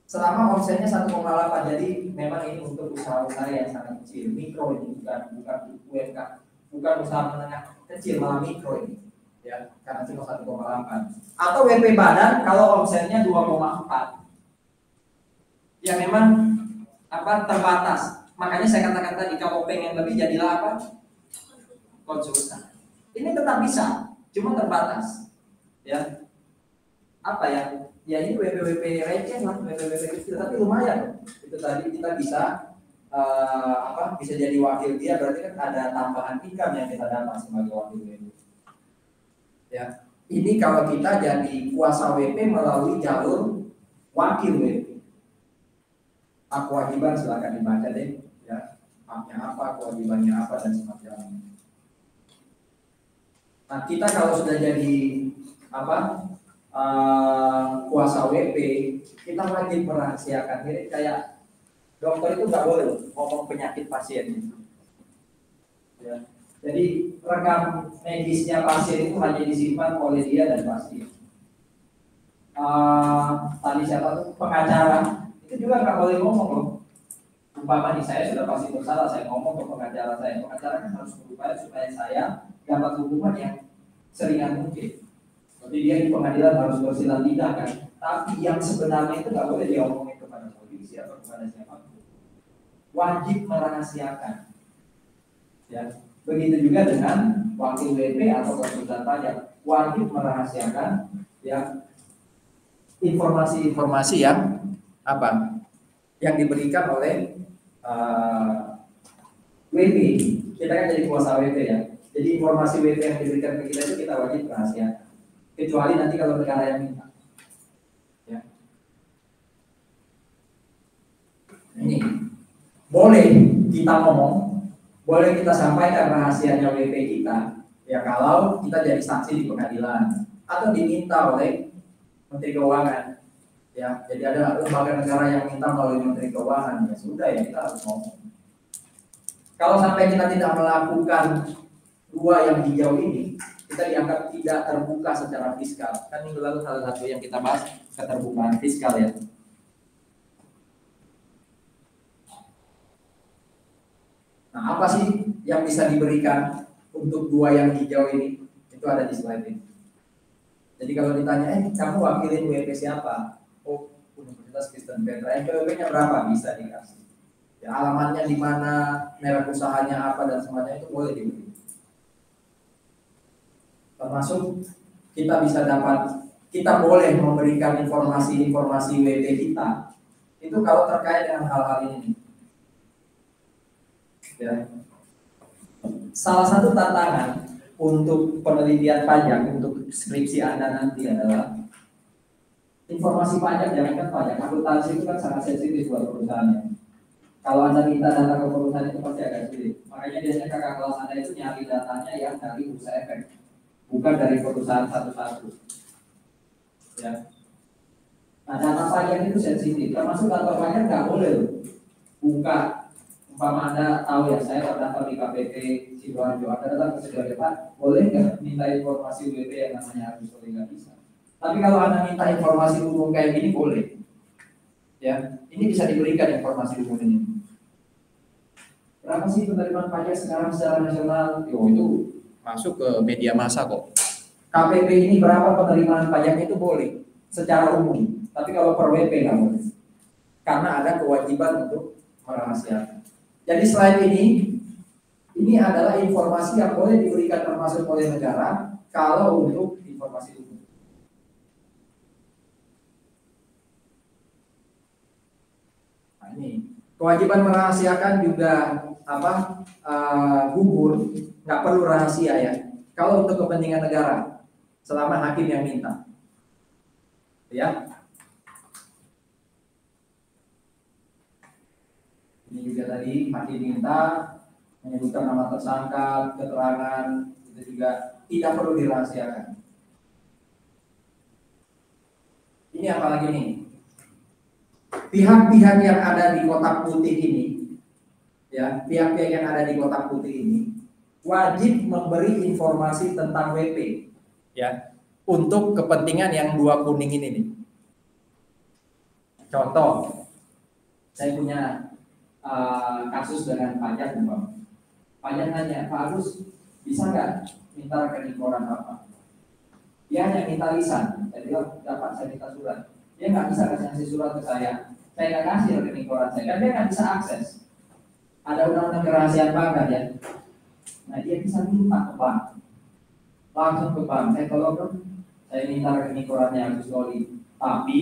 Selama omsetnya 1,8, jadi memang ini untuk usaha-usaha yang sangat kecil, mikro ini bukan UMK, bukan usaha menengah kecil, malah mikro ini, ya, karena cuma 1,8. Atau WP badan kalau omsetnya 2,4, ya memang terbatas. Makanya saya katakan tadi, kalau pengen lebih jadilah konsultan. Ini tetap bisa, cuma terbatas, ya. Ya ini WP receh lah, WP kecil, tapi lumayan. Itu tadi kita bisa bisa jadi wakil dia, berarti kan ada tambahan income yang kita dapat sebagai wakil WP. Ya, ini kalau kita jadi kuasa WP melalui jalur wakil WP. Kewajiban silakan dibaca deh, ya. Haknya apa, kewajibannya apa dan semacamnya. Nah, kita kalau sudah jadi kuasa WP, kita wajib merahasiakan. Jadi kayak dokter itu nggak boleh ngomong penyakit pasien. Ya. Jadi rekam medisnya pasien itu hanya disimpan oleh dia dan pasien. Tadi siapa tuh pengacara itu juga nggak boleh ngomong loh. Umpama nih saya sudah pasti bersalah, saya ngomong ke pengacara saya. Pengacara kan harus berupaya supaya saya dapat hukuman yang seringan mungkin. Jadi dia di pengadilan harus bersilat lidah kan. Tapi yang sebenarnya itu nggak boleh diomongin kepada polisi atau kepada siapapun. Wajib merahasiakan. Ya, begitu juga dengan wakil WP atau konsultan pajak, wajib merahasiakan ya informasi-informasi yang yang diberikan oleh WP. Kita kan jadi kuasa WP ya. Jadi informasi WP yang diberikan ke kita itu kita wajib rahasiakan. Kecuali nanti kalau negara yang minta. Ya. Ini boleh kita ngomong, boleh kita sampaikan rahasianya WP kita, ya kalau kita jadi saksi di pengadilan atau diminta oleh Menteri Keuangan. Ya, jadi ada lembaga negara yang minta melalui Menteri Keuangan, ya sudah ya kita harus ngomong. Kalau sampai kita tidak melakukan 2 yang hijau ini, kita dianggap tidak terbuka secara fiskal. Kan minggu lalu salah satu yang kita bahas keterbukaan fiskal ya. Nah, apa sih yang bisa diberikan untuk 2 yang hijau ini? Itu ada di slide ini. Jadi kalau ditanya, kamu wakilin WP siapa? Oh, Universitas Kristen Petra. WP-nya berapa? Bisa dikasih. Ya, alamatnya di mana, merek usahanya apa dan semacamnya itu boleh diberi. Termasuk kita boleh memberikan informasi WP kita itu kalau terkait dengan hal-hal ini. Ya. Salah satu tantangan untuk penelitian pajak untuk skripsi Anda nanti adalah informasi pajak, jangan kan pajak akuntansi itu kan sangat sensitif buat perusahaannya. Kalau Anda minta data kepengurusan itu pasti agak sulit. Makanya biasanya kakak kelas Anda itu nyari datanya yang dari bursa efek, bukan dari perusahaan satu-satu. Ya. Nah, data pajak itu sensitif, termasuk kantor pajak nggak boleh buka. Umpama Anda tahu ya, saya terdaftar di KPP Sidoarjo, Anda datang ke Sidoarjo, Pak, boleh nggak minta informasi UWP yang namanya Agus? Boleh, nggak bisa. Tapi kalau Anda minta informasi umum kayak gini, boleh. Ya, ini bisa diberikan informasi umum ini. Berapa sih penerimaan pajak sekarang secara nasional? Yo, itu masuk ke media massa kok. KPP ini berapa penerimaan pajaknya itu boleh secara umum, tapi kalau per WP nggak boleh, karena ada kewajiban untuk merahasiakan. Jadi slide ini adalah informasi yang boleh diberikan termasuk oleh negara kalau untuk informasi umum. Nah, ini kewajiban merahasiakan juga gugur, nggak perlu rahasia ya. Kalau untuk kepentingan negara, selama hakim yang minta, ya. Ini juga tadi hakim minta menyebutkan nama tersangka, keterangan, itu juga tidak perlu dirahasiakan. Ini apalagi nih? Pihak-pihak yang ada di kotak putih ini, ya, pihak-pihak yang ada di kotak putih ini wajib memberi informasi tentang WP, ya, untuk kepentingan yang 2 kuning ini nih. Contoh, saya punya kasus dengan pajak, Bang. Pajak nanya, Pak Agus, bisa nggak minta rekening koran apa? Dia hanya minta lisan, saya bilang dapat, saya minta surat. Dia nggak bisa kasih surat ke saya nggak kasih rekening koran saya, kan dia nggak bisa akses. Ada undang-undang kerahasiaan bank kan ya. Nah, dia bisa minta ke bank, langsung ke bank, saya tolong dong, saya minta rekening korannya Agus Loli, tapi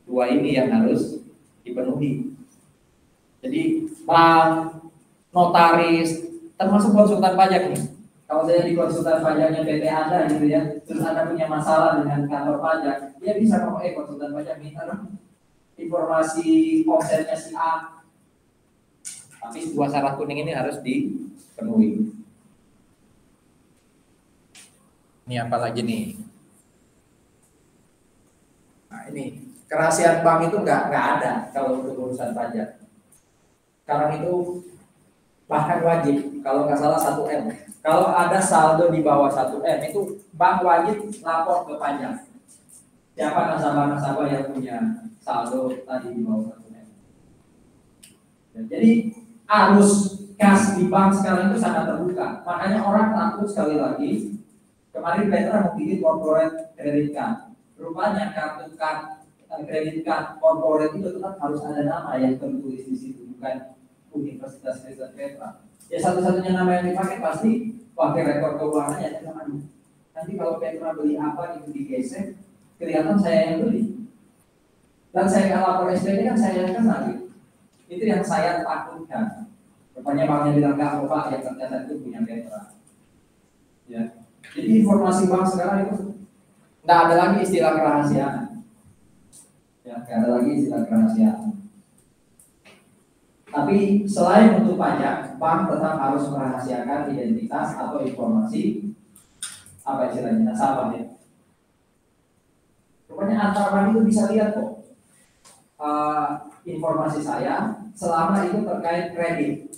2 ini yang harus dipenuhi. Jadi bank, notaris, termasuk konsultan pajak nih. Kalau saya di konsultan pajaknya PT Anda gitu ya, terus Anda punya masalah dengan kantor pajak, dia bisa ngomong, konsultan pajak minta dong informasi offsetnya si A. Tapi 2 syarat kuning ini harus dipenuhi. Ini apa lagi nih? Nah, ini kerahasiaan bank itu nggak ada kalau untuk urusan pajak. Sekarang itu bahkan wajib, kalau nggak salah 1 M. Kalau ada saldo di bawah 1 M itu bank wajib lapor ke pajak. Siapa nasabah-nasabah yang punya saldo tadi di bawah 1 M. Jadi arus kas di bank sekarang itu sangat terbuka. Makanya orang takut sekali lagi. Kemarin Petra mau bikin corporate credit card. Rupanya kartu kredit card corporate itu tetap harus ada nama yang tertulis di situ, bukan Universitas Kristen Petra. Ya satu-satunya nama yang dipakai pasti pakai rekor keuangannya. Nanti kalau Petra beli apa itu digesek, kelihatan saya yang beli. Dan saya nggak lapor SPT kan saya yang kena gitu. Itu yang saya takutkan. Rupanya banknya bilang nggak, Pak, yang ternyata itu punya Petra. Ya. Jadi informasi bank sekarang itu nggak ada lagi istilah kerahasiaan. Ya, nggak ada lagi istilah kerahasiaan. Tapi selain untuk pajak, bank tetap harus merahasiakan identitas atau informasi apa istilahnya nasabah ya. Rupanya antar bank itu bisa lihat kok informasi saya selama itu terkait kredit.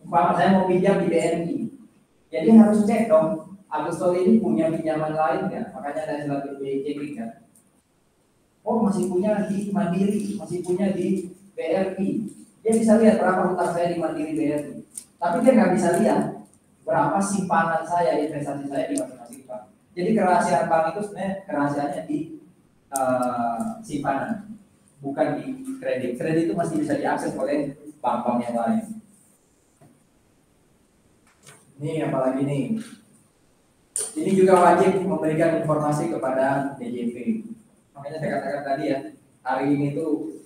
Umpama saya mau pinjam di BNI, jadi harus cek dong, Agus Loli ini punya pinjaman lain nggak? Makanya ada istilah checking kan. Oh, masih punya di Mandiri, masih punya di BRI. Dia bisa lihat berapa hutang saya di Mandiri BRI. Tapi dia nggak bisa lihat berapa simpanan saya, investasi saya di masing-masing bank. Jadi kerahasiaan bank itu sebenarnya kerahasiaannya di simpanan, bukan di kredit. Kredit itu masih bisa diakses oleh bank-bank yang lain. Ini apalagi nih? Ini juga wajib memberikan informasi kepada DJP. Makanya saya katakan tadi ya, hari ini tuh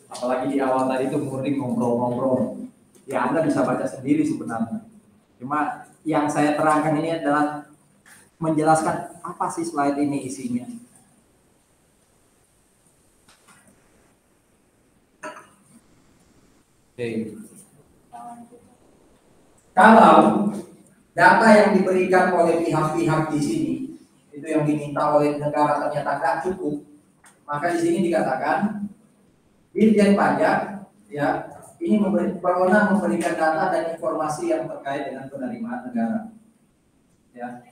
apalagi di awal tadi tuh murni ngobrol-ngobrol. Ya Anda bisa baca sendiri sebenarnya. Cuma yang saya terangkan ini adalah menjelaskan apa sih slide ini isinya. Oke. Kalau data yang diberikan oleh pihak-pihak di sini itu yang diminta oleh negara ternyata tidak cukup, maka di sini dikatakan Dirjen Pajak ya ini berwenang memberikan data dan informasi yang terkait dengan penerimaan negara. Ya.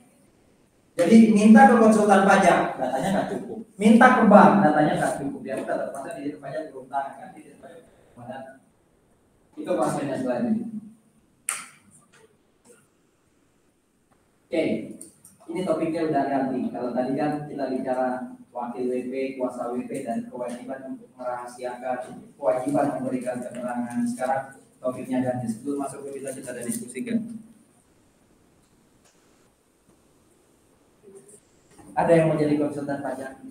Jadi minta ke konsultan pajak, datanya nggak cukup. Minta ke bank, datanya nggak cukup. Ya udah, terpaksa Dirjen Pajak turun tangan kan, Dirjen Pajak. Itu maksudnya selain ini. Oke, ini topiknya udah ganti. Kalau tadi kan kita bicara wakil WP, kuasa WP, dan kewajiban untuk merahasiakan, kewajiban memberikan keterangan. Sekarang topiknya ganti. Sebelum masuk ke kita ada diskusikan. Ada yang mau jadi konsultan pajak?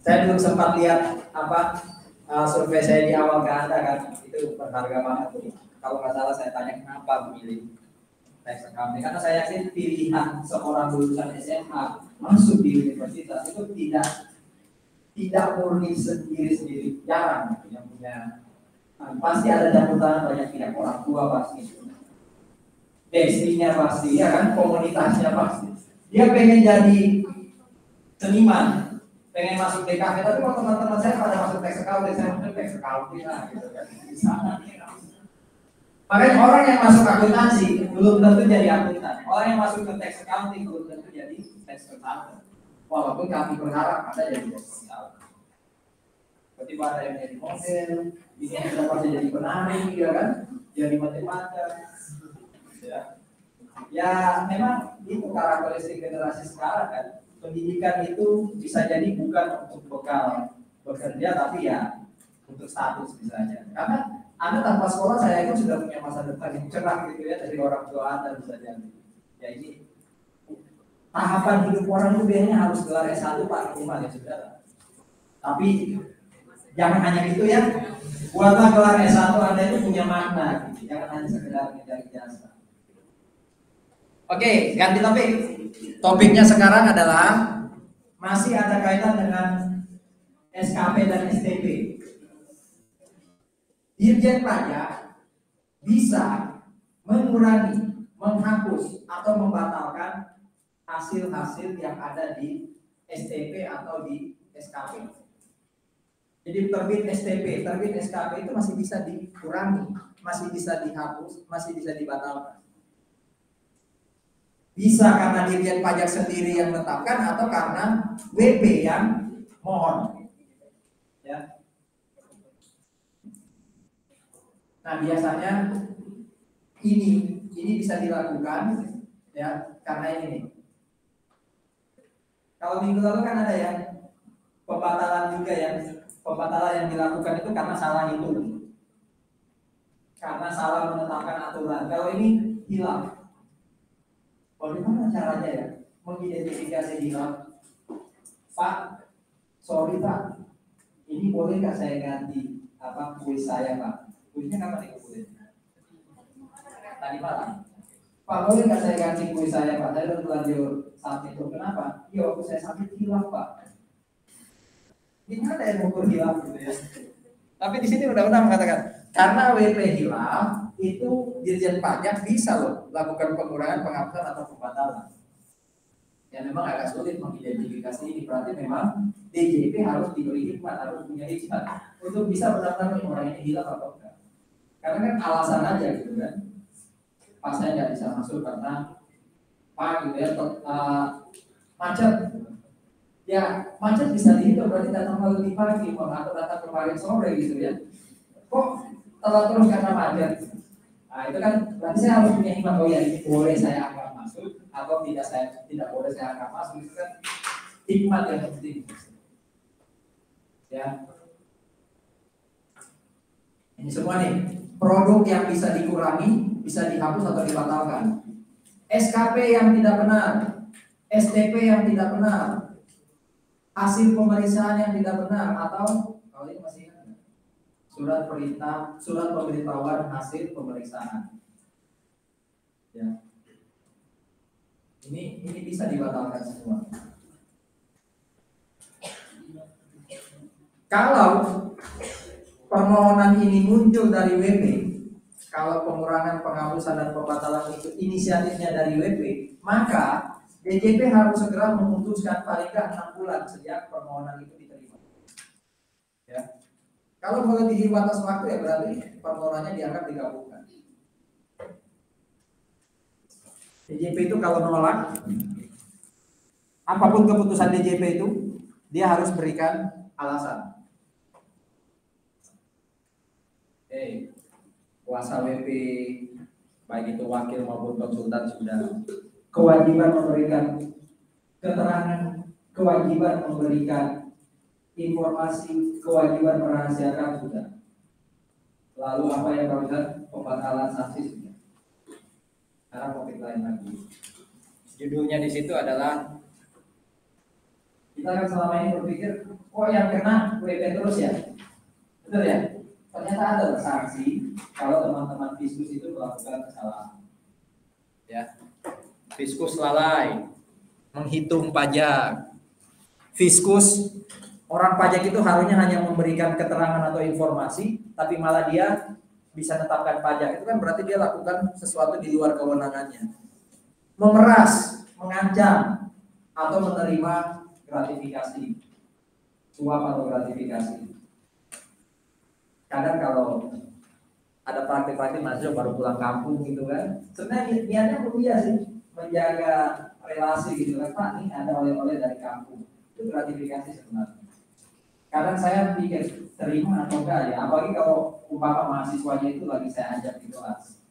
Saya belum sempat lihat survei saya di awal ke Anda kan, itu berharga banget tuh. Kalau nggak salah saya tanya kenapa memilih tax accounting, karena saya yakin pilihan seorang lulusan SMA masuk di universitas itu tidak murni sendiri, jarang yang punya. Pasti ada campur tangan banyak pihak, orang tua pasti, destinya pasti, ya kan, komunitasnya pasti. Dia pengen jadi seniman, pengen masuk DKV, tapi kalau teman-teman saya pada masuk tax accounting, saya masuk tax accounting lah, gitu kan. Di sana. Makanya orang yang masuk akuntansi belum tentu jadi akuntan. Orang yang masuk ke tax accounting belum tentu jadi tax accountant. Walaupun kami berharap ada jadi tax accountant. Seperti ada yang jadi model, bisa pasti jadi penari, ya kan? Jadi matematika. Ya, memang itu karakteristik generasi sekarang kan. Pendidikan itu bisa jadi bukan untuk bekal bekerja, tapi ya untuk status misalnya. Karena Anda tanpa sekolah saya itu sudah punya masa depan yang cerah gitu ya dari orang tua Anda bisa jadi. Ya ini tahapan hidup orang itu biasanya harus gelar S1 Pak minimal ya saudara. Tapi jangan hanya itu ya. Buatlah gelar S1 Anda itu punya makna gitu. Jangan hanya sekedar mencari jasa. Oke, ganti topik. Topiknya sekarang adalah masih ada kaitan dengan SKP dan STP. Dirjen Pajak bisa mengurangi, menghapus, atau membatalkan hasil-hasil yang ada di STP atau di SKP. Jadi terbit STP, terbit SKP itu masih bisa dikurangi, masih bisa dihapus, masih bisa dibatalkan. Bisa karena Dirjen Pajak sendiri yang menetapkan atau karena WP yang mohon. Ya. Nah biasanya ini bisa dilakukan ya karena ini. Kalau minggu lalu kan ada ya pembatalan juga ya, pembatalan yang dilakukan itu karena salah hitung, karena salah menetapkan aturan. Kalau ini hilang, bagaimana caranya ya mengidentifikasi hilang? Pak, sorry Pak, ini boleh nggak saya ganti kuis saya Pak? Kuisnya kapan dikumpulin? Tadi malam. Pak, boleh nggak saya ganti kuis saya Pak? Saya udah terlanjur saat itu. Kenapa? Iya, waktu saya sakit hilang Pak. Gimana yang mengukur hilang gitu ya? Tapi di sini undang-undang mengatakan karena WP hilang itu Dirjen Pajak bisa loh lakukan pengurangan, penghapusan atau pembatalan. Ya memang agak sulit mengidentifikasi ini, berarti memang DJP harus diberi hikmat, harus punya hikmat untuk bisa benar-benar orang ini hilang atau enggak. Karena kan alasan aja gitu kan. Pas saya nggak bisa masuk karena Pak gitu ya, macet. Ya macet bisa dihitung, berarti datang lebih pagi atau datang kemarin sore gitu ya. Kok telat terus karena macet? Nah itu kan berarti saya harus punya hikmat, oh ya ini boleh saya anggap masuk atau tidak boleh saya anggap masuk, itu kan hikmat yang penting. Ya. Ini semua nih produk yang bisa dikurangi, bisa dihapus atau dibatalkan. SKP yang tidak benar, STP yang tidak benar, hasil pemeriksaan yang tidak benar, atau kalau ini masih ingat surat pemberitahuan hasil pemeriksaan. Ya. Ini bisa dibatalkan semua. Kalau permohonan ini muncul dari WP, kalau pengurangan, penghapusan dan pembatalan itu inisiatifnya dari WP, maka DJP harus segera memutuskan paling nggak 6 bulan sejak permohonan itu diterima. Ya. Kalau melebihi batas waktu ya berarti permohonannya dianggap dikabulkan. DJP itu kalau nolak, apapun keputusan DJP itu, dia harus berikan alasan. Kuasa WP, baik itu wakil maupun konsultan sudah kewajiban memberikan keterangan, kewajiban memberikan informasi, kewajiban merahasiakan sudah. Lalu apa yang berurusan pembatalan sanksi sudah. Sekarang topik lain lagi. Judulnya di situ adalah kita kan selama ini berpikir, kok yang kena WP terus ya, betul ya? Ternyata ada sanksi kalau teman-teman Fiskus itu melakukan kesalahan. Ya, Fiskus lalai menghitung pajak. Fiskus, orang pajak itu harusnya hanya memberikan keterangan atau informasi, tapi malah dia bisa menetapkan pajak. Itu kan berarti dia lakukan sesuatu di luar kewenangannya. Memeras, mengancam, atau menerima gratifikasi, suap atau gratifikasi. Kadang kalau ada praktik-praktik mahasiswa baru pulang kampung gitu kan, sebenarnya niatnya mulia sih, menjaga relasi gitu kan. Pak, ini ada oleh-oleh dari kampung, itu gratifikasi sebenarnya. Kadang saya pikir terima atau enggak ya, apalagi kalau umpama mahasiswanya itu lagi saya ajak di kelas,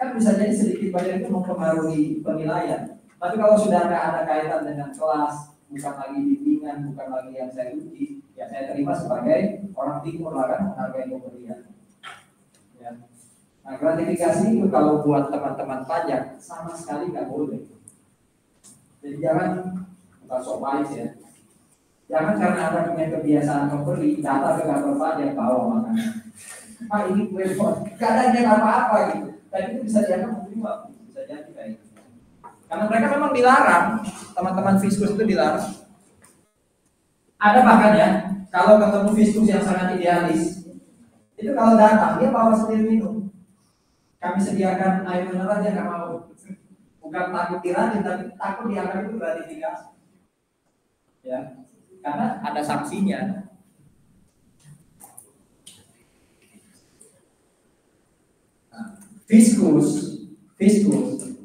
kan bisa jadi sedikit banyak itu mempengaruhi penilaian. Tapi kalau sudah nggak ada kaitan dengan kelas, bukan lagi bimbingan, bukan lagi yang saya uji, ya saya terima sebagai orang timur lah kan, menghargai pemberian. Ya. Nah, gratifikasi itu kalau buat teman-teman pajak sama sekali nggak boleh. Jadi jangan, bukan sok baik ya, jangan karena Anda punya kebiasaan memberi, datang ke kantor pajak bawa makanan. Pak, ini kue pot, gak ada yang apa-apa gitu. Dan itu bisa dianggap menerima, bisa jadi kayak gitu. Karena mereka memang dilarang, teman-teman Fiskus itu dilarang. Ada bahkan ya, kalau ketemu Fiskus yang sangat idealis, itu kalau datang dia bawa sendiri minum. Kami sediakan air mineral dia nggak mau. Bukan takut diranin, tapi takut dianggap itu gratifikasi. Ya, karena ada sanksinya. Fiskus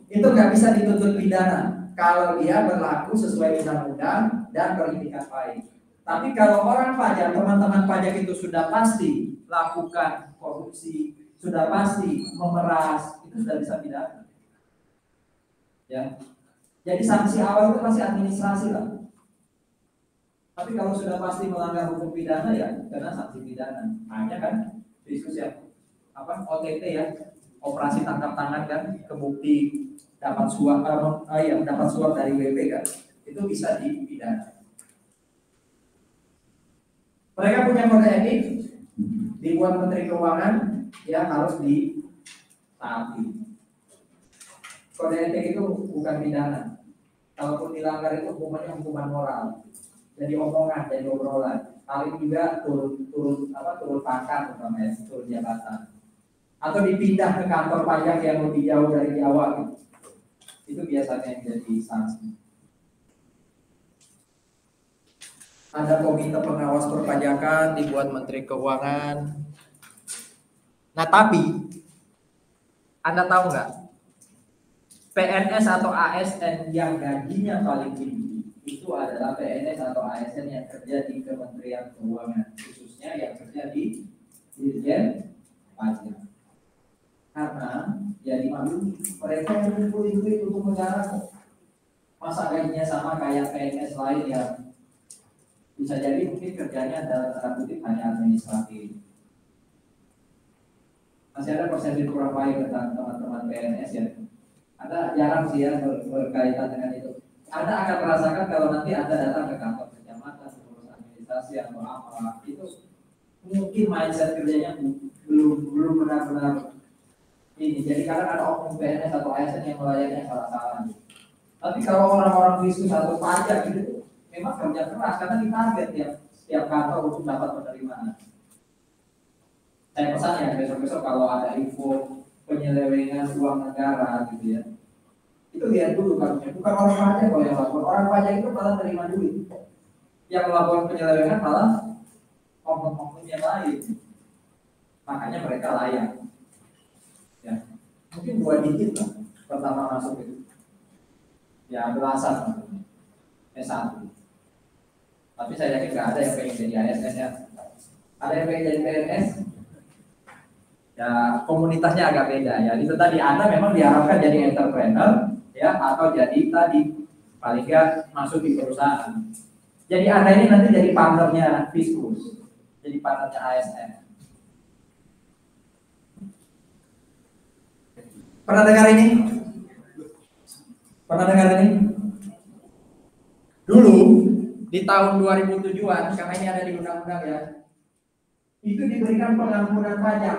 itu nggak bisa dituntut pidana kalau dia berlaku sesuai undang-undang dan beritikat baik. Tapi kalau orang pajak, teman-teman pajak itu sudah pasti lakukan korupsi, sudah pasti memeras, itu sudah bisa pidana. Ya, jadi sanksi awal itu masih administrasi lah. Tapi kalau sudah pasti melanggar hukum pidana ya kena sanksi pidana. Hanya kan Fiskus ya, OTT ya. Operasi tangkap tangan kan, kebukti dapat suap, dapat suap dari WP kan, itu bisa dipidana. Mereka punya kode etik, dibuat Menteri Keuangan, ya harus ditaati. Kode etik itu bukan pidana. Kalaupun dilanggar itu hukumannya hukuman moral. Jadi omongan, jadi obrolan. Paling juga turun pangkat, umpamanya turun jabatan. Atau dipindah ke kantor pajak yang lebih jauh dari Jawa gitu. Itu biasanya yang jadi sanksi. Ada komite pengawas perpajakan dibuat Menteri Keuangan. Nah tapi Anda tahu nggak, PNS atau ASN yang gajinya paling tinggi itu adalah PNS atau ASN yang kerja di Kementerian Keuangan, khususnya yang kerja di Dirjen Pajak. Karena ya dimaklumi mereka yang ngumpulin duit untuk negara kok. Masa gajinya sama kayak PNS lain yang bisa jadi mungkin kerjanya dalam tanda kutip hanya administratif. Masih ada persepsi kurang baik tentang teman-teman PNS ya. Ada jarang sih ya berkaitan dengan itu. Anda akan merasakan kalau nanti Anda datang ke kantor kecamatan, urus administrasi atau apa, itu mungkin mindset kerjanya belum benar-benar ini. Jadi kadang ada oknum PNS atau ASN yang melayani salah-salah. Tapi kalau orang-orang Fiskus atau pajak gitu, memang kerja keras karena ditarget ya. setiap kantor untuk dapat penerimaan. Saya pesan ya besok-besok kalau ada info penyelewengan uang negara gitu ya, itu lihat dulu kasusnya. Bukan orang pajak kalau yang lapor, orang pajak itu malah terima duit. Yang melakukan penyelewengan malah oknum-oknum yang lain. Makanya mereka layak. Ya, mungkin 2 digit lah pertama masuk itu. Ya belasan, S1. Tapi saya yakin nggak ada yang pengen jadi ASN ya. Ada yang pengen jadi PNS? Ya komunitasnya agak beda ya. Itu tadi Anda memang diharapkan jadi entrepreneur ya, atau jadi tadi paling nggak masuk di perusahaan. Jadi Anda ini nanti jadi partnernya Fiskus, jadi partnernya ASN. Pernah dengar ini? Pernah dengar ini? Dulu di tahun 2007-an, karena ini ada di undang-undang ya, itu diberikan pengampunan pajak.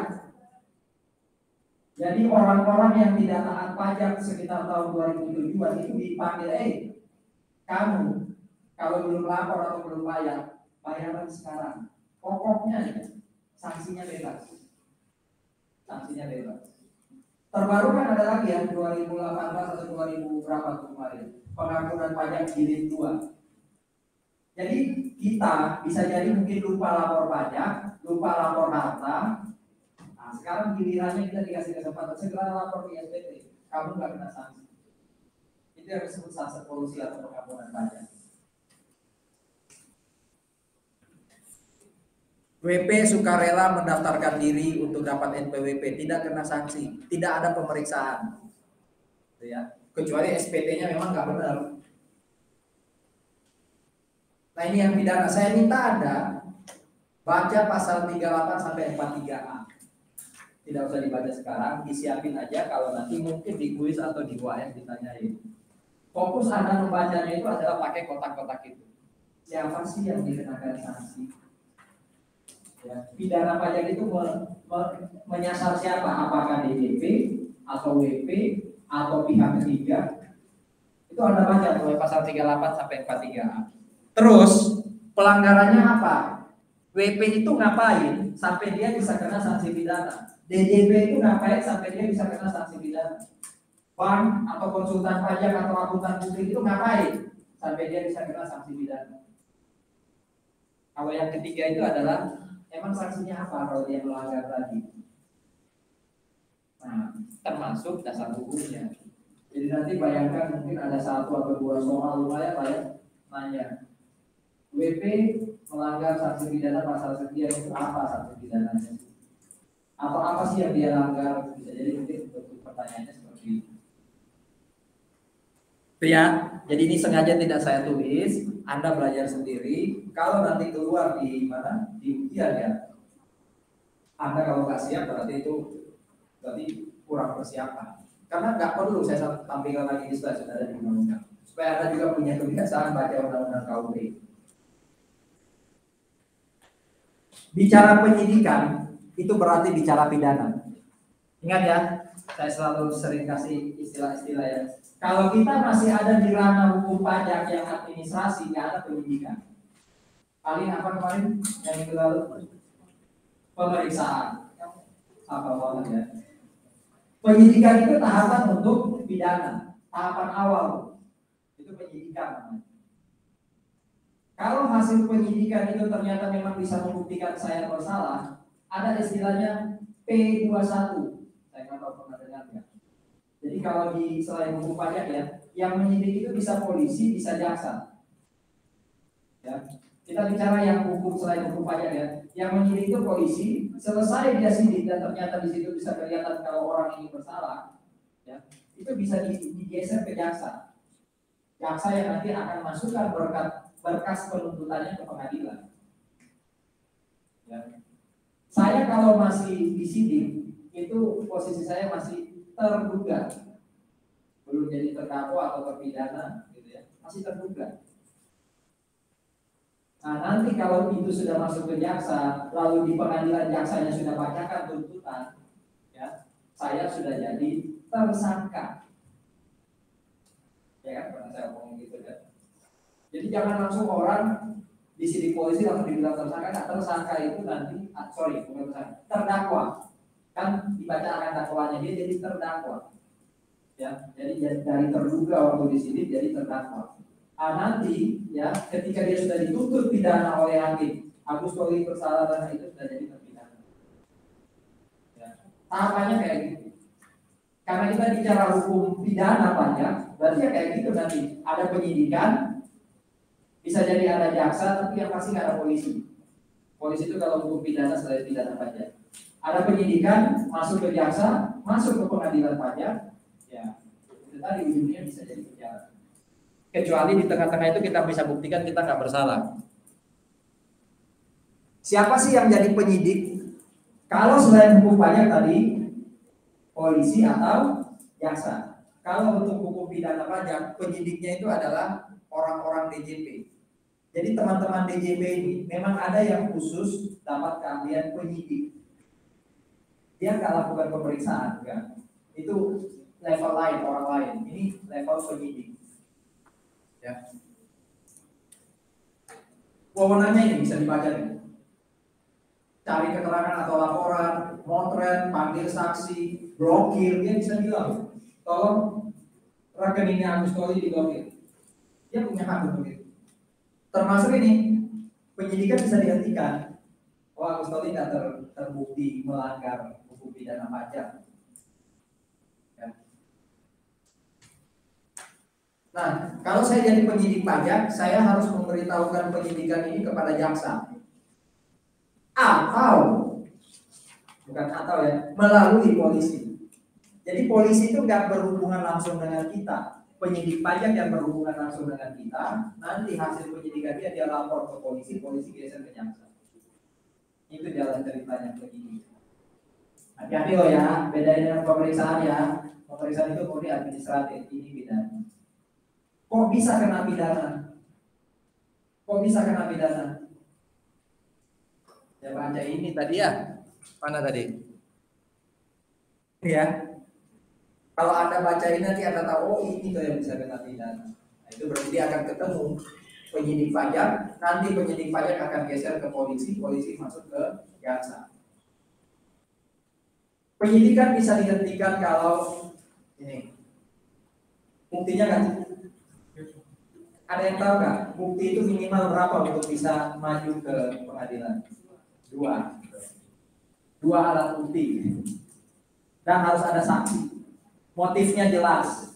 Jadi orang-orang yang tidak taat pajak sekitar tahun 2007-an itu dipanggil, kamu kalau belum lapor atau belum bayar, bayaran sekarang. Pokoknya ya, sanksinya bebas. Sanksinya bebas. Terbaru kan ada lagi ya, 2018 atau 2000 berapa tuh kemarin, pengampunan pajak jilid 2. Jadi kita bisa jadi mungkin lupa lapor pajak, lupa lapor harta. Nah, sekarang gilirannya kita dikasih kesempatan segera lapor ke SPT, kamu nggak kena sanksi. Itu yang disebut sanksi polusi atau pengampunan pajak. WP sukarela mendaftarkan diri untuk dapat NPWP, tidak kena sanksi, tidak ada pemeriksaan, ya. Kecuali SPT-nya memang nggak benar. Nah ini yang pidana. Saya minta Anda baca pasal 38 sampai 43A. Tidak usah dibaca sekarang, disiapin aja kalau nanti mungkin di kuis atau di UAS ditanyain. Fokus Anda membacanya itu adalah pakai kotak-kotak itu. Siapa sih yang dikenakan sanksi? Ya, pidana pajak itu menyasar siapa? Apakah DJP atau WP atau pihak ketiga? Itu Anda baca mulai pasal 38 sampai 43A. Terus pelanggarannya apa? WP itu ngapain sampai dia bisa kena sanksi pidana? DJP itu ngapain sampai dia bisa kena sanksi pidana? Bank atau konsultan pajak atau akuntan publik itu ngapain sampai dia bisa kena sanksi pidana? Kalau yang ketiga itu adalah emang sanksinya apa kalau dia melanggar tadi? Nah, termasuk dasar hukumnya. Jadi nanti bayangkan mungkin ada 1 atau 2 soal lumayan lah ya, nanya. WP melanggar sanksi pidana pasal sekian, itu apa sanksi pidananya? Atau apa sih yang dia langgar? Bisa jadi mungkin untuk pertanyaannya seperti itu. Ya, jadi ini sengaja tidak saya tulis, Anda belajar sendiri. Kalau nanti keluar di mana? Di ujian ya. Anda kalau nggak siap berarti itu kurang persiapan. Karena nggak perlu saya tampilkan lagi di slide, sudah ada di undang-undang. Supaya Anda juga punya kebiasaan baca undang-undang KUP. Bicara penyidikan itu berarti bicara pidana. Ingat ya, saya selalu sering kasih istilah-istilah ya. Kalau kita masih ada di ranah hukum pajak yang administrasi, nggak ada penyidikan. Paling apa kemarin yang itu lalu? Pemeriksaan. Apa banget ya? Penyidikan itu tahapan untuk pidana, tahapan awal itu penyidikan. Kalau hasil penyidikan itu ternyata memang bisa membuktikan saya bersalah, ada istilahnya P21. Saya nggak tahu pernah dengar nggak. Jadi kalau di selain hukum pajak ya, yang menyidik itu bisa polisi, bisa jaksa. Ya, kita bicara yang hukum selain hukum pajak ya. Yang menyidik itu polisi, selesai dia sidik dan ternyata di situ bisa kelihatan kalau orang ini bersalah, ya, itu bisa digeser ke jaksa. Jaksa yang nanti akan masukkan berkas penuntutannya ke pengadilan. Ya. Saya kalau masih disidik, itu posisi saya masih terduga, belum jadi terdakwa atau terpidana, gitu ya, masih terduga. Nah nanti kalau itu sudah masuk ke jaksa, lalu di pengadilan jaksanya sudah bacakan tuntutan, ya, saya sudah jadi tersangka. Ya kan, pernah saya ngomong gitu kan. Jadi jangan langsung orang Di polisi langsung dibilang tersangka. Nah, tersangka itu nanti, bukan tersangka, terdakwa. Kan dibaca akan dakwanya dia jadi terdakwa. Ya, jadi dari terduga waktu di sini jadi terdakwa. Nanti ya ketika dia sudah dituntut pidana oleh hakim, Agustoli bersalah dan itu sudah jadi terpidana. Ya. Tahapannya kayak gitu. Karena kita bicara hukum pidana pajak, berarti ya kayak gitu nanti. Ada penyidikan, bisa jadi ada jaksa, tapi yang pasti nggak ada polisi. Polisi itu kalau hukum pidana selain pidana pajak. Ada penyidikan, masuk ke jaksa, masuk ke pengadilan pajak, ya itu tadi ujungnya bisa jadi penjara. Kecuali di tengah-tengah itu kita bisa buktikan kita nggak bersalah. Siapa sih yang jadi penyidik? Kalau selain hukum pajak tadi, polisi atau jaksa. Kalau untuk hukum pidana pajak, penyidiknya itu adalah orang-orang DJP. Jadi teman-teman DJP ini memang ada yang khusus dapat keahlian penyidik. Dia nggak lakukan pemeriksaan, kan? Itu level lain, orang lain. Ini level penyidik. Ya. Wewenangnya ini bisa dibaca nih. Cari keterangan atau laporan, motret, panggil saksi, blokir, dia bisa bilang, tolong rekeningnya Agustoli diblokir. Dia punya hak untuk itu. Termasuk ini, penyidikan bisa dihentikan. Oh, Agustoli tidak terbukti melanggar hukum pidana pajak. Ya. Nah, kalau saya jadi penyidik pajak, saya harus memberitahukan penyidikan ini kepada jaksa. Melalui polisi. Jadi polisi itu nggak berhubungan langsung dengan kita. Penyidik pajak yang berhubungan langsung dengan kita, nanti hasil penyidikan dia lapor ke polisi, polisi geser ke jaksa. Itu jalan ceritanya penyidik. Hati-hati loh ya, bedain dengan pemeriksaan ya. Pemeriksaan itu murni administratif, ini pidana. Kok bisa kena pidana? Ya baca ini tadi ya. Mana tadi? Ya. Kalau Anda baca ini nanti Anda tahu, oh ini tuh yang bisa kena pidana. Nah, itu berarti dia akan ketemu penyidik pajak, nanti penyidik pajak akan geser ke polisi, polisi masuk ke jaksa. Penyidikan bisa dihentikan kalau ini. Buktinya kan? Ada yang tahu nggak? Bukti itu minimal berapa untuk bisa maju ke pengadilan? Dua alat bukti. Dan harus ada saksi. Motifnya jelas.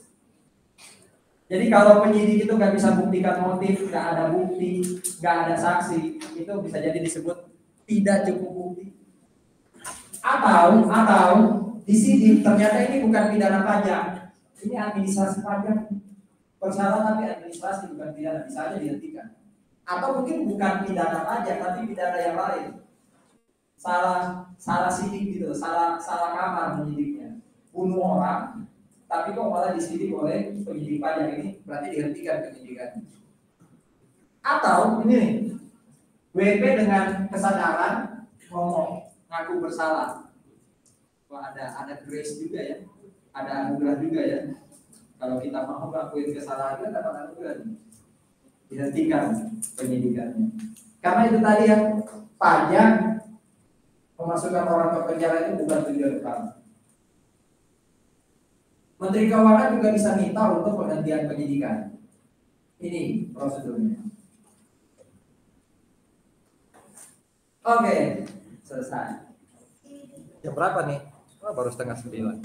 Jadi kalau penyidik itu nggak bisa buktikan motif, nggak ada bukti, nggak ada saksi, itu bisa jadi disebut tidak cukup bukti. Atau di sini ternyata ini bukan pidana pajak, ini administrasi pajak. Bersalah tapi administrasi bukan pidana, bisa aja dihentikan. Atau mungkin bukan pidana pajak tapi pidana yang lain. Salah sidik gitu, salah kamar penyidiknya. Bunuh orang, tapi kok malah disidik oleh penyidik pajak, ini berarti dihentikan penyidikan. Atau ini nih, WP dengan kesadaran ngomong ngaku bersalah. Wah, ada grace juga ya, ada anugerah juga ya. Kalau kita mau ngakuin kesalahan kita dapat anugerah, dihentikan penyidikannya. Karena itu tadi ya, pajak memasukkan orang ke penjara itu bukan tujuan utama. Menteri Keuangan juga bisa minta untuk penghentian penyidikan. Ini prosedurnya. Oke, selesai. Jam berapa nih? Oh, baru 8:30.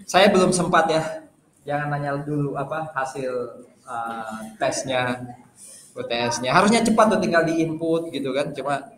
Saya belum sempat ya. Jangan nanya dulu apa hasil tesnya, UTS-nya. Harusnya cepat tuh tinggal di input gitu kan. Cuma